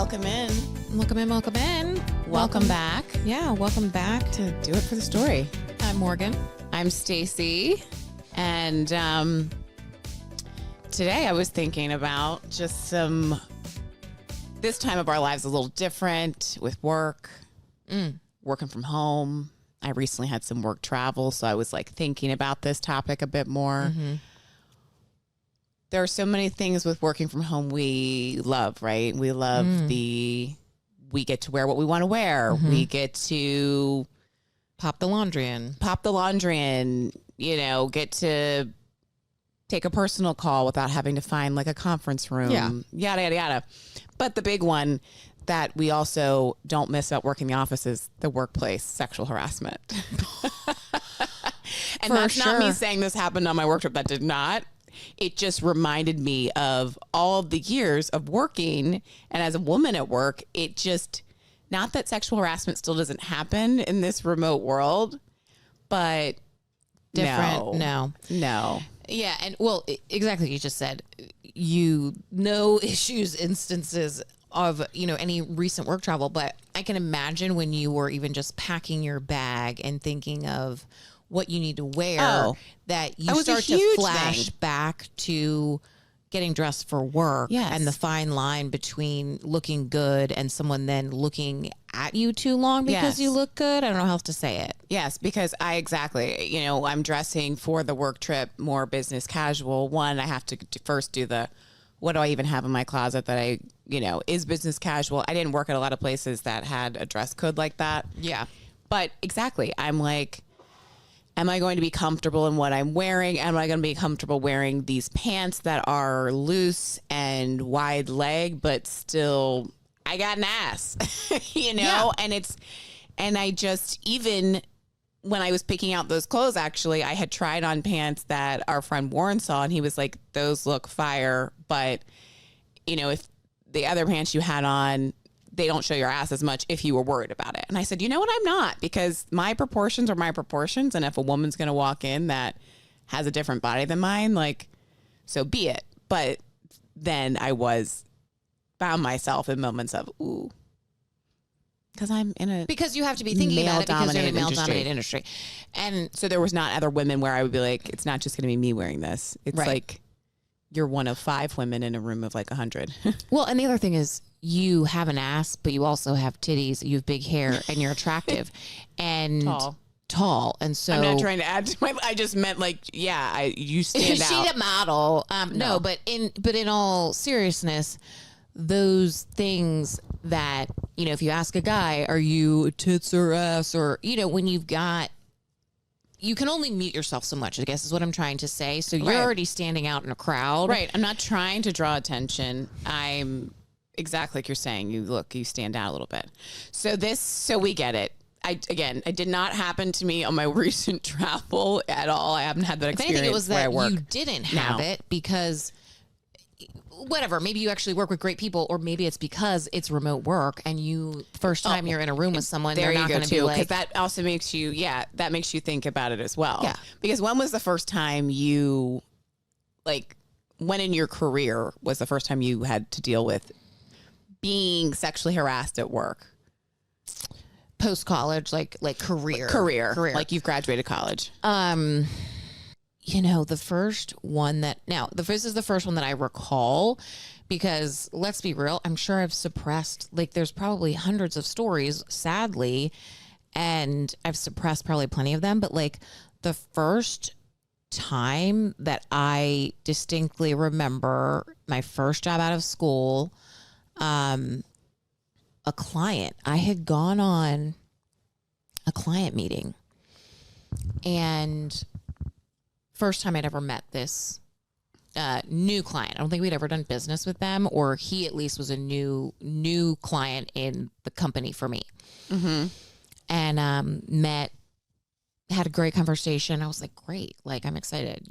Welcome in. Welcome in, welcome in. Welcome back. Yeah, welcome back to Do it for the story. I'm Morgan. I'm Stacy. And today I was thinking about just this time of our lives a little different with work, working from home. I recently had some work travel, so I was like thinking about this topic a bit more. Mm-hmm. There are so many things with working from home we love, right? We love we get to wear what we want to wear. Mm-hmm. We get to Pop the laundry in. Get to take a personal call without having to find like a conference room. Yeah. Yada, yada, yada. But the big one that we also don't miss about working in the office is the workplace sexual harassment. And For that's not me sure. saying saying this happened on my work trip. That did not. It just reminded me of all of the years of working. And as a woman at work, it just, not that sexual harassment still doesn't happen in this remote world, but Different. No. Yeah. And well, exactly what you just said. No issues, instances of, any recent work travel. But I can imagine when you were even just packing your bag and thinking of what you need to wear, that you start to flash back to getting dressed for work. Yes. And the fine line between looking good and someone then looking at you too long because you look good. I don't know how else to say it. Yes, because I'm dressing for the work trip more business casual. One, I have to first do what do I even have in my closet that is business casual. I didn't work at a lot of places that had a dress code like that. Yeah. But exactly, I'm like, am I going to be comfortable in what I'm wearing? Am I going to be comfortable wearing these pants that are loose and wide leg, but still I got an ass, Yeah. And I just, even when I was picking out those clothes, actually, I had tried on pants that our friend Warren saw and he was like, those look fire. But, if the other pants you had on, they don't show your ass as much if you were worried about it. And I said, you know what? I'm not, because my proportions are my proportions. And if a woman's going to walk in that has a different body than mine, like, so be it. But then I found myself in moments of, ooh, because you have to be thinking about it because you're in a male-dominated industry. industry. And So there was not other women where I would be like, it's not just going to be me wearing this. It's Right. like you're one of 5 women in a room of like 100. well, and the other thing is you have an ass, but you also have titties, you have big hair, and you're attractive and tall. And so I'm not trying to add to my, I just meant like, you stand she's out. a model. No, but in all seriousness, those things that, if you ask a guy, are you tits or ass, or, when you can only mute yourself so much, I guess is what I'm trying to say. So you're Right. already standing out in a crowd. Right. I'm not trying to draw attention. I'm exactly like you're saying. You stand out a little bit. So we get it. It did not happen to me on my recent travel at all. I haven't had that If experience. anything, it was where I that work. you didn't have No. it because whatever, maybe you actually work with great people, or maybe it's because it's remote work and first time you're in a room with someone, There they're you not go going to be too, because like, that also makes you, that makes you think about it as well. Yeah. Because when was the first time you, when in your career was the first time you had to deal with being sexually harassed at work? post-college, like career. Like you've graduated college. The first one this is the first one that I recall, because let's be real, I'm sure I've suppressed, there's probably hundreds of stories, sadly, and I've suppressed probably plenty of them, but the first time that I distinctly remember, my first job out of school, a client, I had gone on a client meeting, and first time I'd ever met this new client. I don't think we'd ever done business with them, or he at least was a new client in the company for me. Mm-hmm. And had a great conversation. I was like, great, I'm excited.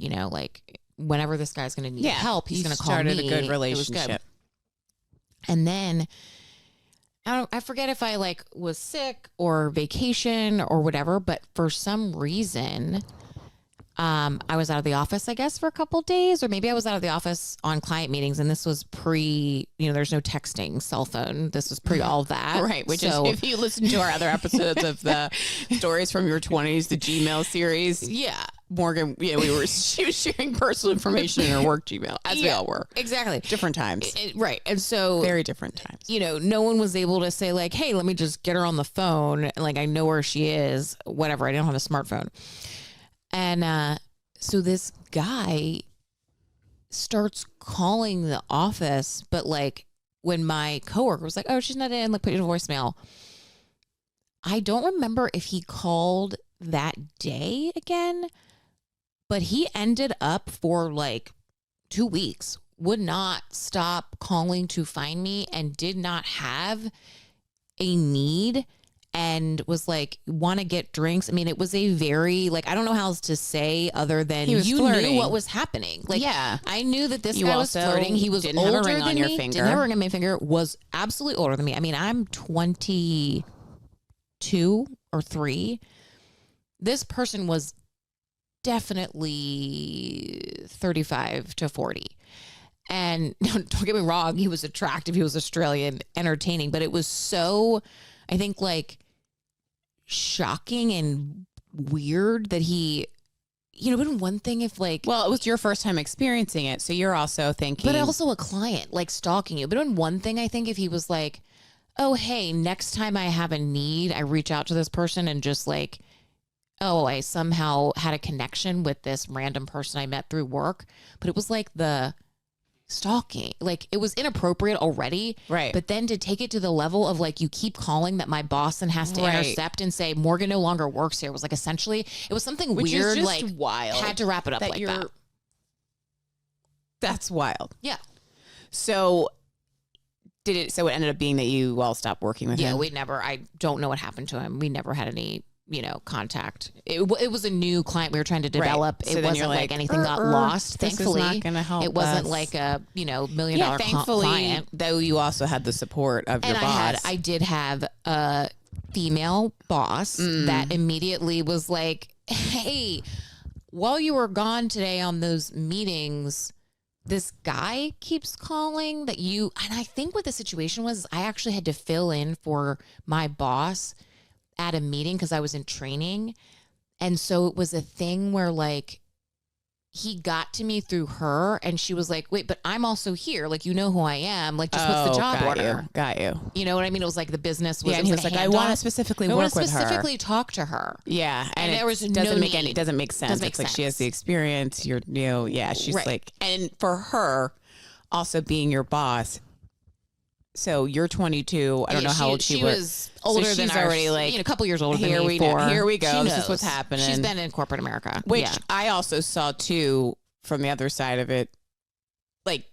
Whenever this guy's going to need help, he's going to call me. Started a good It relationship. was good. And then I forget if I was sick or vacation or whatever, but for some reason, I was out of the office, I guess, for a couple days, or maybe I was out of the office on client meetings. And this was pre, there's no texting, cell phone. This was pre all that. Right. Which is, if you listen to our other episodes of the stories from your 20s, the Gmail series. Yeah. Morgan, she was sharing personal information in her work Gmail, as we all were. Exactly. Different times. Right. And so. Very different times. No one was able to say like, hey, let me just get her on the phone. Like, I know where she is, whatever. I don't have a smartphone. And so this guy starts calling the office, but like when my coworker was like, oh, she's not in, like put you in voicemail. I don't remember if he called that day again, but he ended up for like 2 weeks, would not stop calling to find me and did not have a need. And was like, want to get drinks. I mean, it was a very, like, I don't know how else to say other than you knew what was happening. Like, yeah. I knew that this guy was flirting. He was older than me. Didn't have a ring on my finger. Was absolutely older than me. I mean, I'm 22 or 3. This person was definitely 35 to 40. And don't get me wrong, he was attractive. He was Australian, entertaining, but it was so, I think, like, shocking and weird that he, been one thing if like, well, it was your first time experiencing it, so you're also thinking, but also a client like stalking you. But in one thing, I think if he was like, oh, hey, next time I have a need, I reach out to this person and just like, oh, I somehow had a connection with this random person I met through work. But it was like the stalking, like it was inappropriate already, right? But then to take it to the level of like, you keep calling that my boss and has to intercept and say Morgan no longer works here, was like, essentially it was something which weird, is just like wild. Had to wrap it up like that. That's wild. Yeah. So it ended up being that you all stopped working with him? Yeah, I don't know what happened to him. We never had any contact. It was a new client we were trying to develop. Right. So it wasn't like anything got lost. Thankfully, not gonna help it wasn't us. like a $1 million client. Though you also had the support of your boss. I did have a female boss that immediately was like, hey, while you were gone today on those meetings, this guy keeps calling that you, and I think what the situation was, I actually had to fill in for my boss at a meeting because I was in training. And so it was a thing where like he got to me through her and she was like, wait, but I'm also here. Like, who I am. Like, just what's the job order? Got you. You know what I mean? It was like the business was. Yeah, and he was like, I want to specifically work with her. Specifically talk to her. Yeah. And there was doesn't no make any, doesn't make sense. Doesn't make it's like sense. she has the experience. She's like, and for her also being your boss. So you're 22. I don't know how old she was. Older so than she's already like a couple years older than me. Here we go. This is what's happening. She's been in corporate America, which I also saw too from the other side of it, like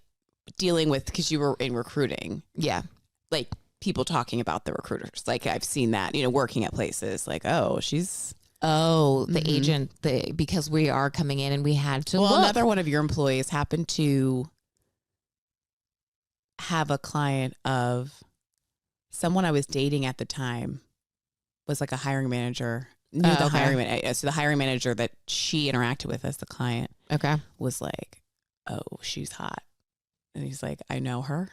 dealing with, because you were in recruiting. Yeah, like people talking about the recruiters. Like I've seen that, working at places. Like, oh, she's. Oh, the agent. Because we are coming in and we had to. Well, another one of your employees happened to have a client of someone I was dating at the time, was like a hiring manager. So the hiring manager that she interacted with as the client, was like, oh, she's hot. And he's like, I know her.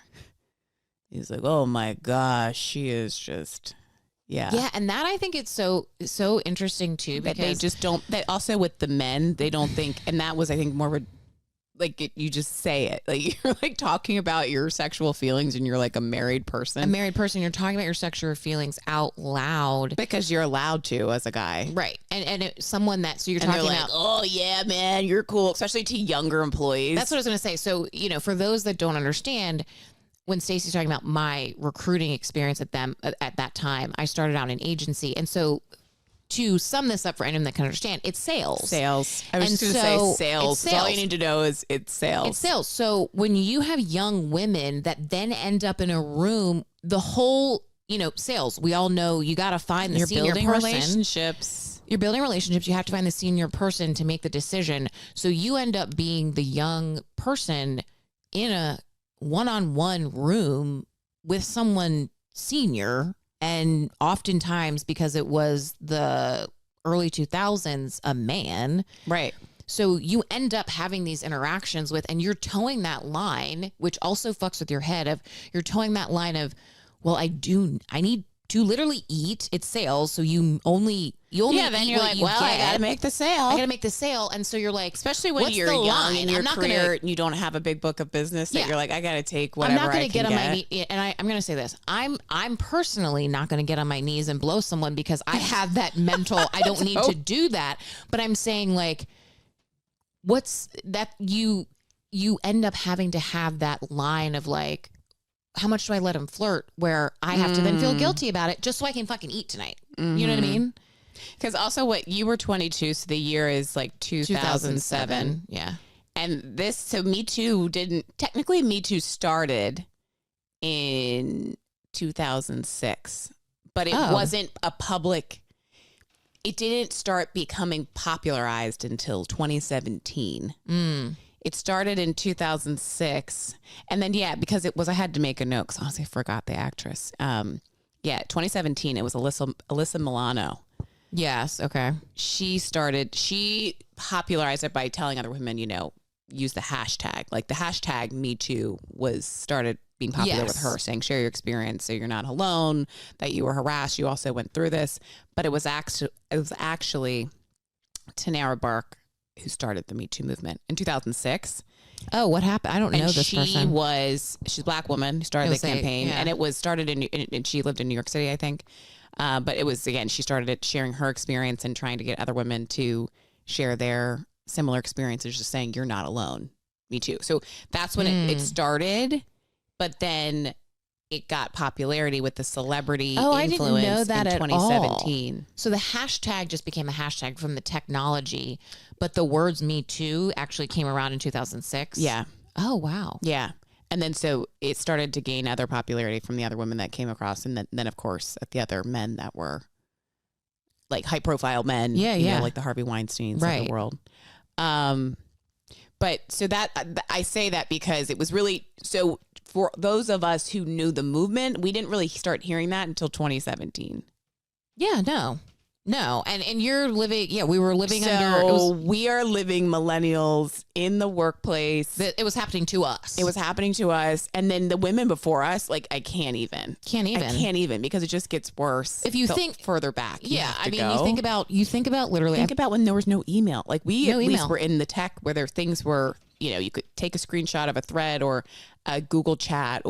He's like, oh my gosh, she is just, yeah. And that, I think it's so interesting too, because they just don't, that also with the men, they don't think, and that was, I think, more of a, like you just say it, like you're like talking about your sexual feelings and you're like a married person. You're talking about your sexual feelings out loud because you're allowed to as a guy. Right. And someone that, so you're talking like, about, oh yeah, man, you're cool. Especially to younger employees. That's what I was going to say. So, for those that don't understand, when Stacey's talking about my recruiting experience at that time, I started out in agency. And so, to sum this up for anyone that can understand, it's sales. I was just going to say sales. All you need to know is it's sales. It's sales. So when you have young women that then end up in a room, the whole, sales, we all know you got to find the senior person. You're building relationships. You have to find the senior person to make the decision. So you end up being the young person in a one-on-one room with someone senior. And oftentimes, because it was the early 2000s, a man. Right. So you end up having these interactions with, and you're towing that line, which also fucks with your head of, you're towing that line of, well, I need to literally eat. It's sales. So you only then you're like, well, I got to make the sale. I got to make the sale. And so you're like, especially when you're young in your career and you don't have a big book of business that you're like, I got to take whatever I'm not going to get on my knee. And I'm going to say this. I'm personally not going to get on my knees and blow someone because I have that mental, I don't need to do that. But I'm saying like, what's that you end up having to have that line of like, how much do I let him flirt where I have to then feel guilty about it just so I can fucking eat tonight. You know what I mean? Because also what you were 22. So the year is like 2007. Yeah. And so Me Too technically Me Too started in 2006, but it wasn't a public, it didn't start becoming popularized until 2017. It started in 2006. And then, because I had to make a note because honestly I forgot the actress. 2017, it was Alyssa Milano. Yes. Okay. She popularized it by telling other women, use the hashtag. Like the hashtag Me Too started being popular with her, saying share your experience so you're not alone, that you were harassed, you also went through this. But it was actually Tanara Burke who started the Me Too movement in 2006. Oh, what happened? I don't know this person. She's a Black woman who started the campaign, and it was started and she lived in New York City, I think. But it was, again, she started it sharing her experience and trying to get other women to share their similar experiences, just saying you're not alone. Me too. So that's when it started, but then it got popularity with the celebrity influence I didn't know that in 2017. All. So the hashtag just became a hashtag from the technology, but the words Me Too actually came around in 2006. Yeah. Oh, wow. Yeah. And then so it started to gain other popularity from the other women that came across. And then of course, the other men that were like high profile men. Yeah. Like the Harvey Weinsteins of the world. But so that I say that because it was really, so for those of us who knew the movement, we didn't really start hearing that until 2017. Yeah, no. And you're living, we were living we are living millennials in the workplace. It was happening to us. It was happening to us. And then the women before us, like, I can't even because it just gets worse. If you think further back. You think about literally. Think about when there was no email. Like we at least were in the tech where there things were, you could take a screenshot of a thread or a Google chat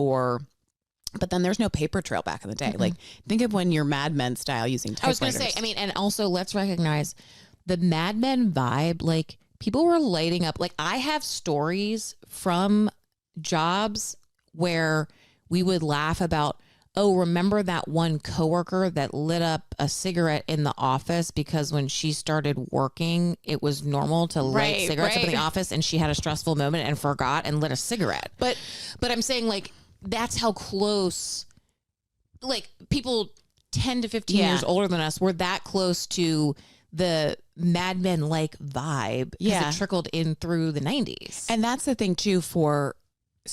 but then there's no paper trail back in the day. Mm-hmm. Like think of when you're Mad Men style using typewriters. I was going to say, and also let's recognize the Mad Men vibe. Like people were lighting up. Like I have stories from jobs where we would laugh about, oh, remember that one coworker that lit up a cigarette in the office because when she started working, it was normal to light cigarettes up in the office, and she had a stressful moment and forgot and lit a cigarette. But I'm saying like, that's how close, like people 10 to 15 years older than us were that close to the Mad Men like vibe. Because it trickled in through the 90s. And that's the thing too so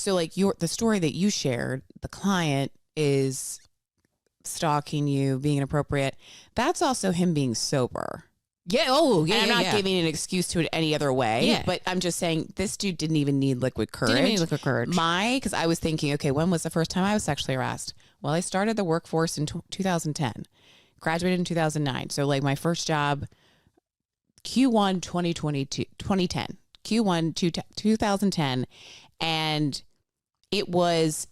like the story that you shared, the client is stalking you, being inappropriate. That's also him being sober. Yeah. Oh, yeah. And I'm not giving an excuse to it any other way. Yeah. But I'm just saying this dude didn't even need liquid courage. Because I was thinking, okay, when was the first time I was sexually harassed? Well, I started the workforce in 2010, graduated in 2009. So like my first job, Q1 2010, Q1 2010. And it was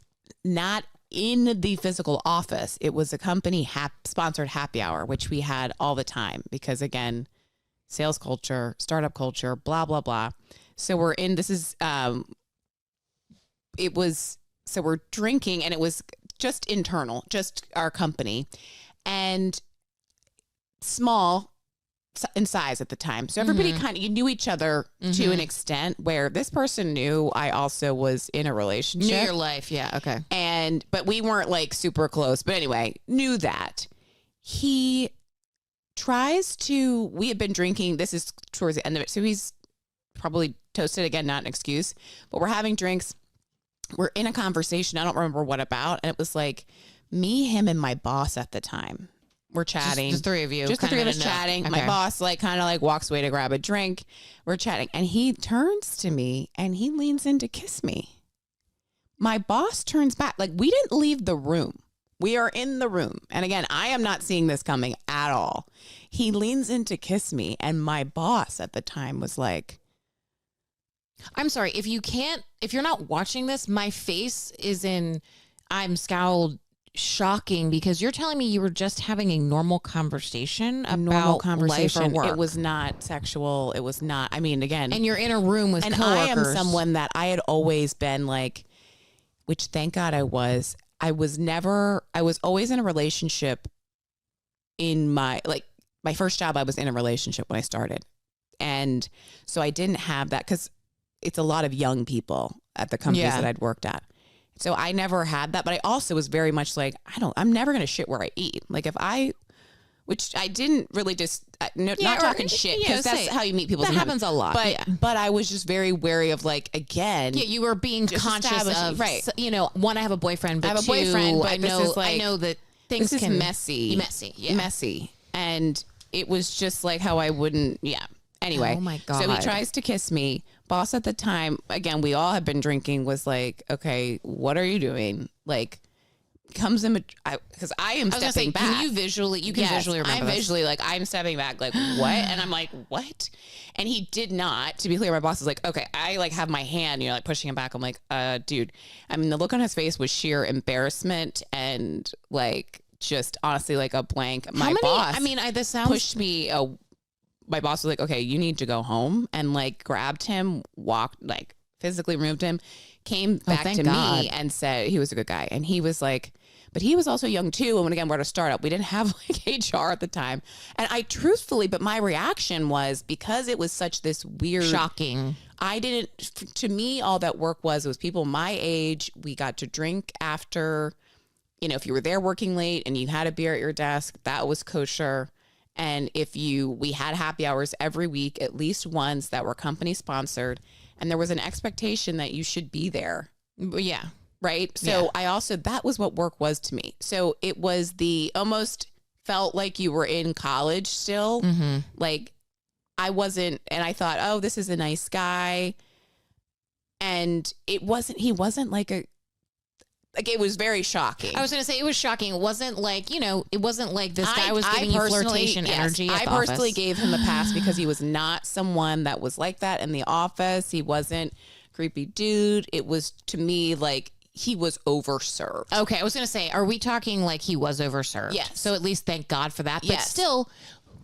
not in the physical office. It was a company sponsored happy hour, which we had all the time because again, sales culture, startup culture, blah, blah, blah. So we're drinking and it was just internal, just our company and small in size at the time. So everybody you knew each other to an extent where this person knew I also was in a relationship. Knew your life. Yeah. Okay. But we weren't like super close, but anyway, knew that we had been drinking. This is towards the end of it. So he's probably toasted again, not an excuse, but we're having drinks. We're in a conversation. I don't remember what about. And it was like me, him, and my boss at the time. We're chatting. Just the three of you. Just the three of us chatting. Okay. My boss like kind of like walks away to grab a drink. We're chatting. And he turns to me and he leans in to kiss me. My boss turns back. Like, we didn't leave the room. We are in the room. And again, I am not seeing this coming at all. He leans in to kiss me. And my boss at the time was like, I'm sorry. If you're not watching this, my face is I'm scowled, shocking, because you're telling me you were just having a normal conversation about life or work. It was not sexual. It was not, I mean, again. And you're in a room with coworkers. I am someone that I had always been like, which thank God I was always in a relationship in my first job. I was in a relationship when I started. And so I didn't have that because it's a lot of young people at the companies that I'd worked at. So I never had that, but I also was very much like, I'm never going to shit where I eat. Like which I didn't really not talking shit, because that's how you meet people. That happens a lot. But I was just very wary of like, again. Yeah, you were being conscious of, right. One, I have a boyfriend, but two, but I know that things this can is messy. Messy. And it was just like how I wouldn't, Anyway, oh my God. So he tries to kiss me. Boss at the time, again, we all had been drinking, was like, okay, what are you doing? Like, comes in, because I am stepping back. Can you visually, visually remember I'm this? visually like, I'm stepping back, like, what? And I'm like, what? And he did not, to be clear, my boss is like, okay, I like have my hand, like pushing him back. I'm like, dude, I mean, the look on his face was sheer embarrassment and like, just honestly like a blank. This sounds pushed me my boss was like, okay, you need to go home, and like grabbed him, walked, like physically removed him, came back to me and said he was a good guy. And he was like, but he was also young too. And when, again, we're at a startup, we didn't have like HR at the time. And I truthfully, but my reaction was, because it was such this weird, shocking. To me, all that work was people my age. We got to drink after, if you were there working late and you had a beer at your desk, that was kosher. And we had happy hours every week, at least once, that were company sponsored. And there was an expectation that you should be there. Yeah. Right. So that was what work was to me. So it was almost felt like you were in college still. Mm-hmm. Like I wasn't, and I thought, oh, this is a nice guy. And he wasn't like it was very shocking. I was going to say it was shocking. It wasn't like, it wasn't like this guy was giving you flirtation energy. I personally gave him a pass because he was not someone that was like that in the office. He wasn't a creepy dude. It was, to me, like he was overserved. Okay. I was going to say, are we talking like he was overserved? Yes. So at least thank God for that. But still,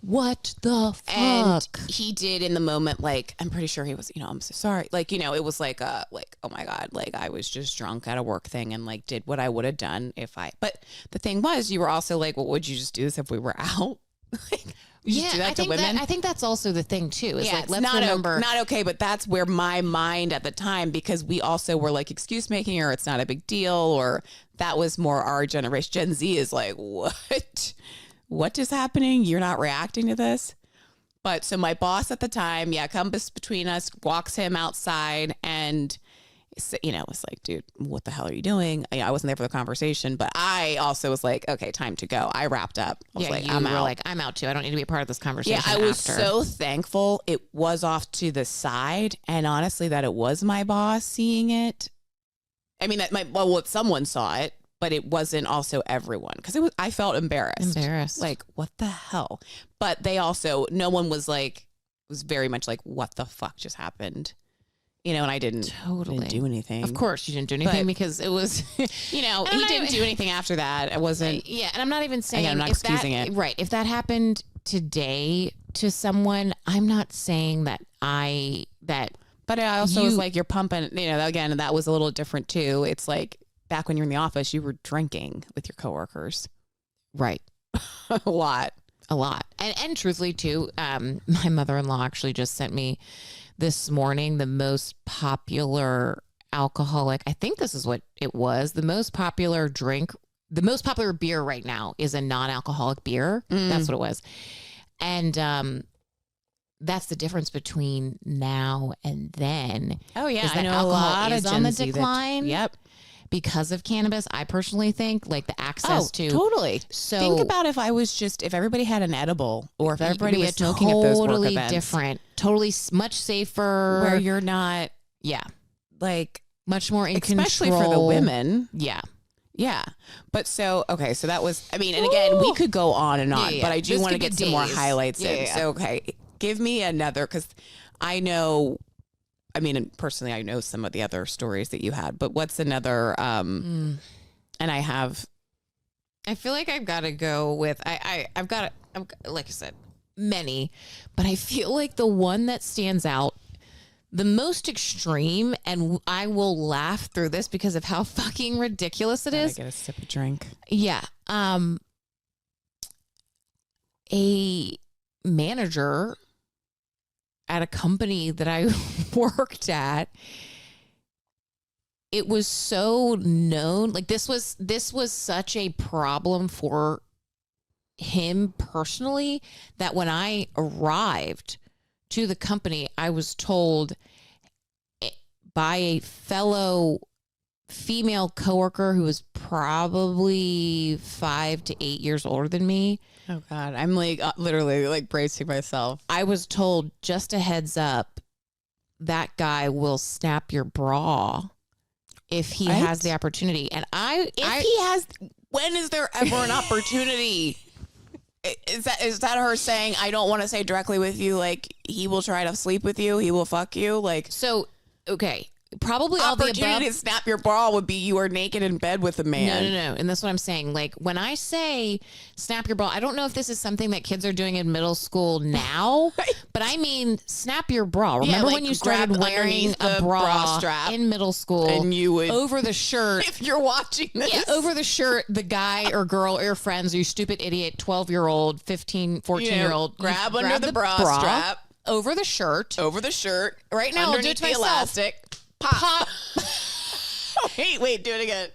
what the fuck? And he did in the moment, like, I'm pretty sure he was, I'm so sorry. Like, it was like, oh my God, like I was just drunk at a work thing and like did what I would have done but the thing was, you were also like, well, would you just do this if we were out? Like, you just do that to women? I think that's also the thing too. Is let's remember. Not okay, but that's where my mind at the time, because we also were like excuse making, or it's not a big deal, or that was more our generation. Gen Z is like, what is happening? You're not reacting to this. But so my boss at the time, comes between us, walks him outside, and was like, dude, what the hell are you doing? I wasn't there for the conversation, but I also was like, okay, time to go. I wrapped up. I was like, I'm out. Like, I'm out too. I don't need to be a part of this conversation. Yeah, I was so thankful it was off to the side, and honestly, that it was my boss seeing it. I mean, someone saw it, but it wasn't also everyone, because I felt embarrassed. Like, what the hell? But they also, no one was like, was very much like, what the fuck just happened? And I didn't do anything. Of course you didn't do anything, because it was, he didn't do anything after that. It wasn't. Yeah. And I'm not even saying, I'm not excusing it. Right. If that happened today to someone, I'm not saying that. But I also was like, you're pumping, again, that was a little different too. It's like, back when you're in the office, you were drinking with your coworkers. Right. A lot. And truthfully too, my mother-in-law actually just sent me this morning the most popular alcoholic. I think this is what it was. The most popular beer right now is a non-alcoholic beer. That's what it was. And, that's the difference between now and then. Oh yeah. I know a lot is on the decline. Yep. because of cannabis. I personally think like the access to totally. So think about if everybody had an edible, or if everybody was smoking at those work events. Different, totally much safer, where you're not, like much more in especially control. for the women. Yeah. But so that was, and again, we could go on and on, but I do want to get some more highlights in. So, give me another, because I know, personally, I know some of the other stories that you had, but what's another, and I feel like I've got to go with, I've got, like I said, many, but I feel like the one that stands out the most extreme, and I will laugh through this because of how fucking ridiculous it is. Get a sip of drink. Yeah. A manager at a company that I worked at, it was so known. Like this was such a problem for him personally that when I arrived to the company, I was told by a fellow female coworker who was probably 5 to 8 years older than me. Oh God, I'm like literally like bracing myself. I was told, just a heads up, that guy will snap your bra if he has the opportunity. And when is there ever an opportunity? Is that her saying, I don't want to say directly with you, like he will try to sleep with you, he will fuck you, like so? Okay, probably all the above. Opportunity to snap your bra would be you are naked in bed with a man. No, and that's what I'm saying. Like when I say snap your bra, I don't know if this is something that kids are doing in middle school now, but I mean snap your bra. Remember when you started wearing a bra strap in middle school, and you would over the shirt? If you're watching this, over the shirt, the guy or girl or your friends or you stupid idiot 12-year-old, 15, 14-year-old grab under the bra strap. Over the shirt. Right now, I'll do it to myself. Elastic. Pop. wait, do it again.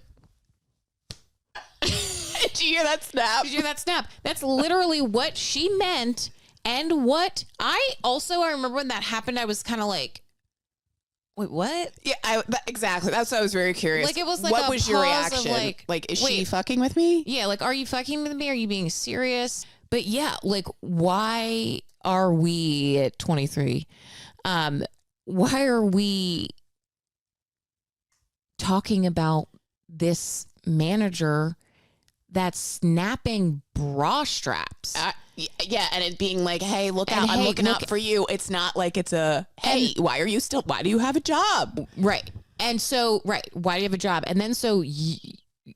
Did you hear that snap? That's literally what she meant. And what I remember when that happened, I was kind of like, wait, what? Yeah, exactly. That's what I was very curious. Like, it was like, what was your reaction? Is she fucking with me? Yeah, like, are you fucking with me? Are you being serious? But yeah, like, why are we at 23? Why are we talking about this manager that's snapping bra straps? Yeah, and it being like, hey, look out, I'm looking out for you. It's not like it's hey, why do you have a job? Right. And so, why do you have a job? And then so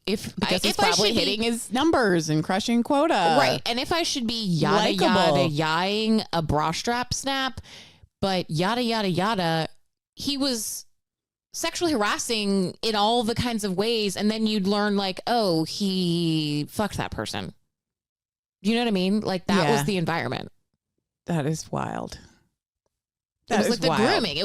because he's probably hitting his numbers and crushing quota. Right. And if I should be yada-ing a bra strap snap, but yada, he was sexually harassing in all the kinds of ways. And then you'd learn like, oh, he fucked that person. You know what I mean? Like that was the environment. That is wild. It was like the grooming. It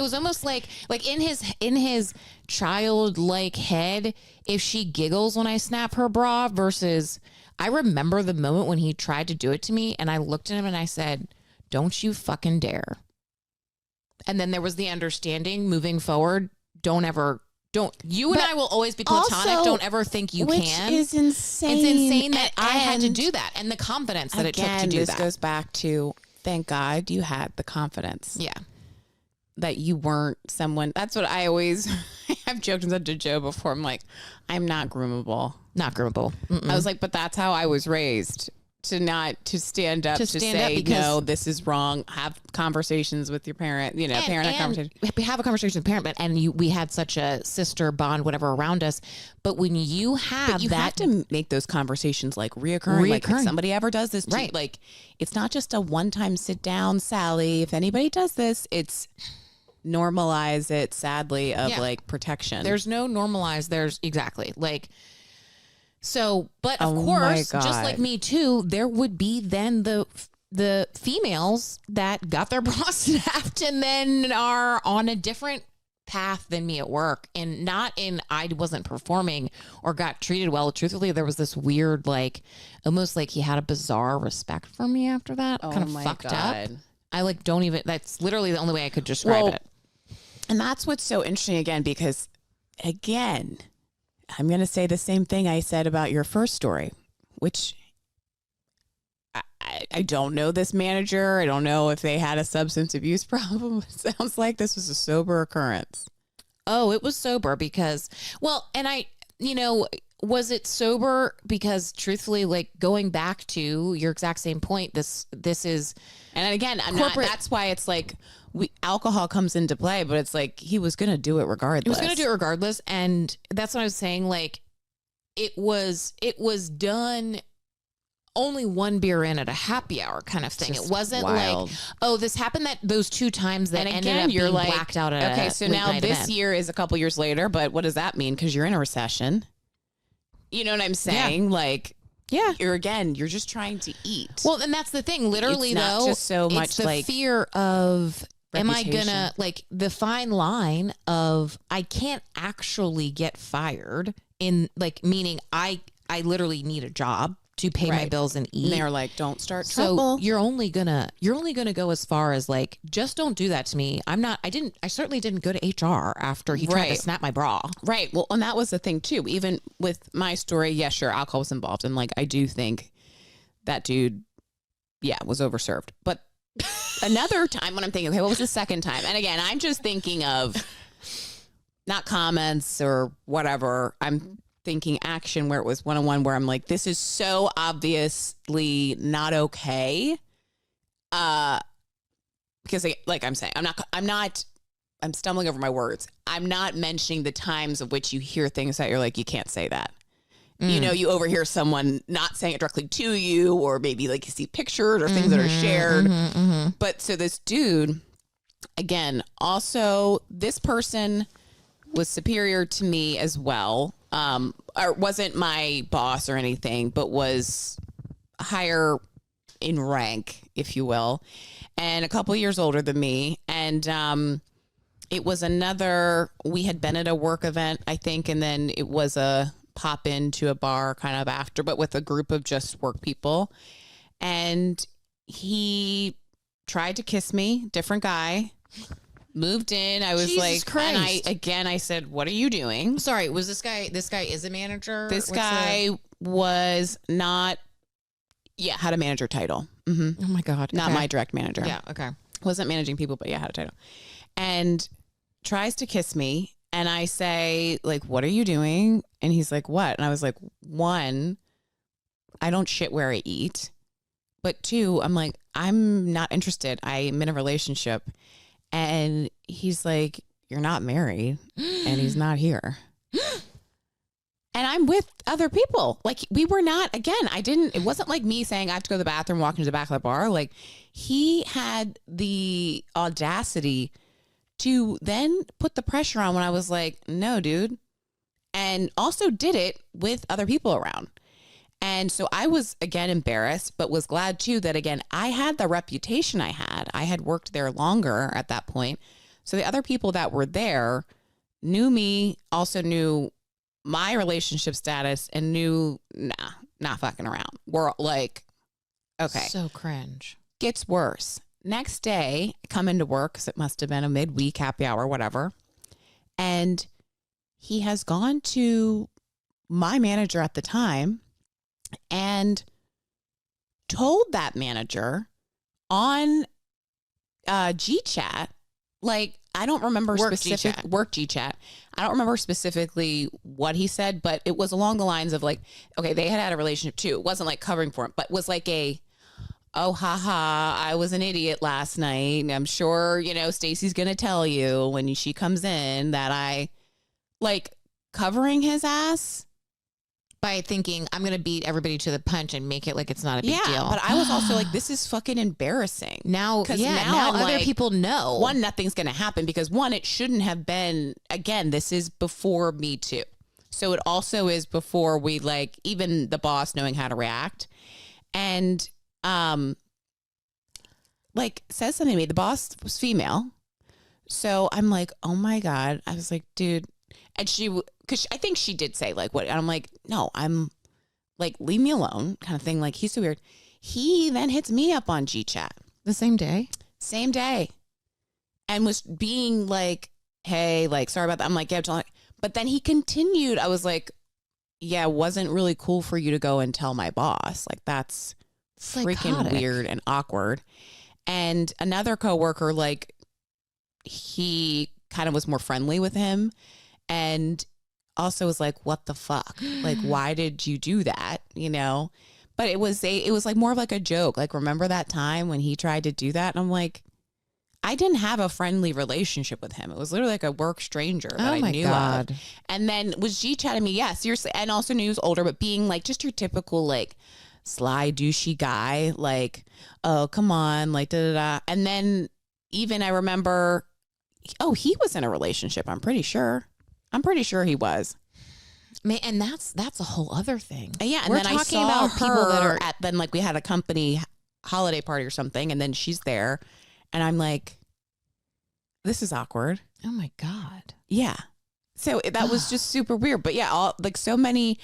was almost like in his childlike head, if she giggles when I snap her bra versus I remember the moment when he tried to do it to me and I looked at him and I said, don't you fucking dare. And then there was the understanding moving forward. You and I will always be platonic. Also, don't ever think you can. Which is insane. It's insane that I had to do that and the confidence that it took to do that. This goes back to, thank God you had the confidence. Yeah. That you weren't someone. That's what I always have joked with to Joe before. I'm like, I'm not groomable. Not groomable. Mm-mm. I was like, but that's how I was raised. To stand up to say, no, this is wrong. Have conversations with your parent, conversation. Have a conversation with the parent, and we had such a sister bond, whatever, around us. But when you have have to make those conversations like reoccurring. Like if somebody ever does this, right? Like it's not just a one-time sit down, Sally. If anybody does this, it's normalize it. Sadly, of like protection. There's no normalize. There's exactly like. So, but of course, just like me too, there would be then the females that got their bra snapped and then are on a different path than me at work, and not in I wasn't performing or got treated well. Truthfully, there was this weird, like almost like he had a bizarre respect for me after that. Kind of fucked up. I don't even. That's literally the only way I could describe it. And that's what's so interesting again, because again. I'm going to say the same thing I said about your first story, which I don't know this manager. I don't know if they had a substance abuse problem. It sounds like this was a sober occurrence. Oh, it was sober because, and was it sober because truthfully, like going back to your exact same point, this is, and again, that's why it's like alcohol comes into play, but it's like, he was going to do it regardless. He was going to do it regardless. And that's what I was saying. Like it was done only one beer in at a happy hour kind of thing. It wasn't wild. Like, oh, this happened those 2 times that ended up being blacked out at okay, so now this year is a couple years later, but what does that mean? Because you're in a recession. You know what I'm saying? Yeah. Like, yeah, you're just trying to eat. Well, and that's the thing. Literally, it's not just so much it's the like fear of, reputation. am I gonna, like, the fine line of, I can't actually get fired in, like, meaning I literally need a job to pay my bills and eat. And they're like, don't start trouble. So you're only gonna go as far as like, just don't do that to me. I certainly didn't go to HR after he tried to snap my bra. Right. Well, and that was the thing too. Even with my story, yeah, sure, alcohol was involved. And like, I do think that dude, was overserved. But another time when I'm thinking, okay, what was the second time? And again, I'm just thinking of not comments or whatever. I'm thinking action where it was one-on-one where I'm like, this is so obviously not okay. Because like I'm saying, I'm stumbling over my words. I'm not mentioning the times of which you hear things that you're like, you can't say that. You overhear someone not saying it directly to you, or maybe like you see pictures or things that are shared. But so this dude, again, also this person was superior to me as well. Or wasn't my boss or anything, but was higher in rank, if you will, and a couple years older than me. And it was we had been at a work event, I think, and then it was a pop into a bar kind of after, but with a group of just work people. And he tried to kiss me, different guy. Moved in. I was Jesus like, Christ. and I said, what are you doing? Sorry, was this guy is a manager? This guy was not, had a manager title. Mm-hmm. Oh my God. Not my direct manager. Yeah. Okay. Wasn't managing people, but had a title. And tries to kiss me. And I say, like, what are you doing? And he's like, what? And I was like, 1, I don't shit where I eat. But 2, I'm like, I'm not interested. I'm in a relationship. And he's like, you're not married, and he's not here. And I'm with other people. Like, we were not, again, it wasn't like me saying I have to go to the bathroom, walk into the back of the bar. Like, he had the audacity to then put the pressure on when I was like, no, dude. And also did it with other people around. And so I was, again, embarrassed, but was glad, too, that, again, I had the reputation I had. I had worked there longer at that point. So the other people that were there knew me, also knew my relationship status, and knew, not fucking around. We're like, okay. So cringe. Gets worse. Next day, I come into work, because it must have been a midweek happy hour, whatever. And he has gone to my manager at the time and told that manager on GChat, like, I don't remember work GChat. I don't remember specifically what he said, but it was along the lines of like, okay, they had a relationship too. It wasn't like covering for him, but was like oh, haha, I was an idiot last night. And I'm sure, Stacy's going to tell you when she comes in that I like covering his ass. By thinking I'm going to beat everybody to the punch and make it like it's not a big deal. But I was also like, this is fucking embarrassing. Now other people know. 1, nothing's going to happen because 1, it shouldn't have been, again, this is before Me Too. So it also is before we like, even the boss knowing how to react. And like says something to me, the boss was female. So I'm like, oh my God. I was like, dude. And because I think she did say like what, and I'm like, no, I'm like, leave me alone kind of thing. Like, he's so weird. He then hits me up on GChat. The same day? Same day. And was being like, hey, like, sorry about that. I'm like, yeah, but then he continued. I was like, yeah, it wasn't really cool for you to go and tell my boss. Like, that's freaking weird and awkward. And another coworker, like, he kind of was more friendly with him and also was like, what the fuck? Like, why did you do that? You know? But it was like more of like a joke. Like, remember that time when he tried to do that? And I'm like, I didn't have a friendly relationship with him. It was literally like a work stranger that I knew of. And then was G chatting me? Yeah, seriously. And also knew he was older, but being like just your typical like sly, douchey guy. Like, oh, come on. Like, da da da. And then even I remember, oh, he was in a relationship. I'm pretty sure he was. Man, and that's a whole other thing. Yeah, and then I saw about people that are at then like we had a company holiday party or something, and then she's there, and I'm like, this is awkward. Oh my God. Yeah. So that was just super weird. But yeah, all like so many.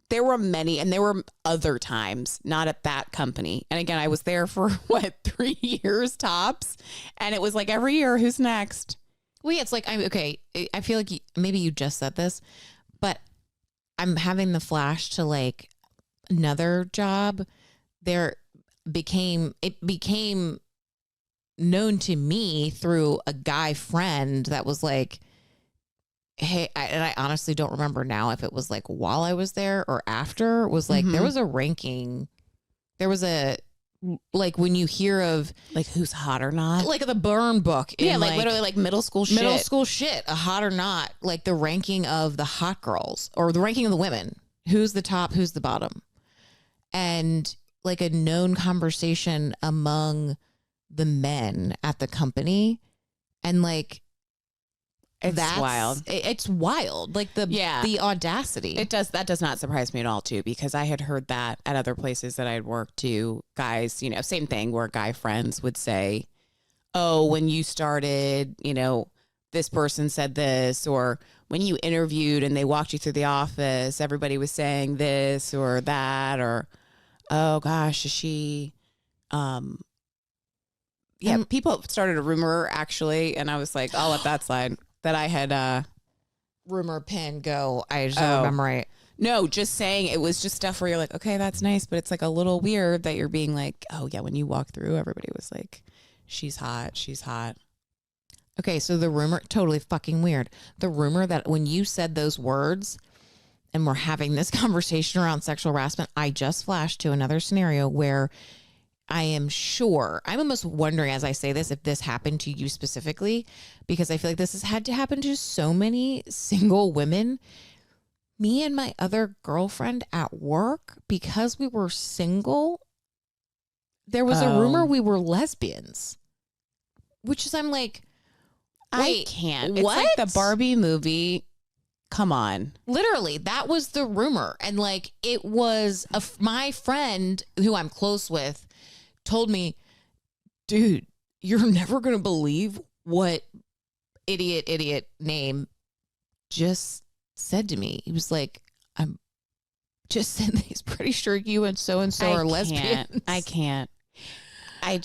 There were many, and there were other times not at that company. And again, I was there for 3 years tops, and it was like every year, who's next? Well, yeah, it's like okay. I feel like maybe you just said this. But I'm having the flash to like another job. It became known to me through a guy friend that was like, hey, and I honestly don't remember now if it was like while I was there or after, was like, there was a ranking. There was a, like when you hear of like who's hot or not, like the burn book. Yeah, like literally like middle school shit, a hot or not, like the ranking of the hot girls or the ranking of the women. Who's the top, who's the bottom. And like a known conversation among the men at the company. And like, that's wild. It's wild. Like the audacity. That does not surprise me at all too, because I had heard that at other places that I had worked too. Guys, you know, same thing where guy friends would say, oh, when you started, you know, this person said this, or when you interviewed and they walked you through the office, everybody was saying this or that, or, oh gosh, is she, people started a rumor actually. And I was like, I'll let that slide. That I had rumor pin go. I just don't remember right. No, just saying it was just stuff where you're like, okay, that's nice, but it's like a little weird that you're being like, oh yeah, when you walk through, everybody was like, she's hot. Okay, so the rumor, totally fucking weird. The rumor that when you said those words and we're having this conversation around sexual harassment, I just flashed to another scenario where I am sure, I'm almost wondering as I say this, if this happened to you specifically, because I feel like this has had to happen to so many single women. Me and my other girlfriend at work, because we were single, there was a rumor we were lesbians, which is, I'm like, wait, I can't. What? It's like the Barbie movie. Come on. Literally, that was the rumor. And like, it was my friend who I'm close with told me, dude, you're never going to believe what idiot name just said to me. He was like, I'm just saying he's pretty sure you and so are lesbians. I can't. I'm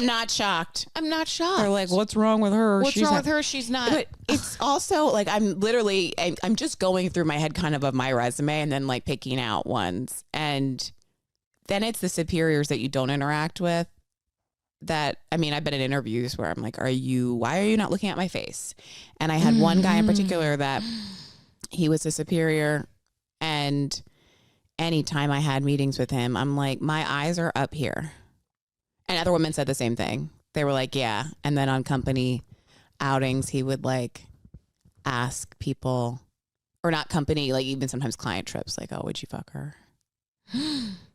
not shocked. They're like, what's wrong with her? She's not. But it's also like, I'm just going through my head kind of my resume and then like picking out ones. And then it's the superiors that you don't interact with that, I mean, I've been in interviews where I'm like, why are you not looking at my face? And I had one guy in particular that he was a superior, and anytime I had meetings with him, I'm like, my eyes are up here. And other women said the same thing. They were like, yeah. And then on company outings, he would like ask people, or not company, like even sometimes client trips, like, oh, would you fuck her?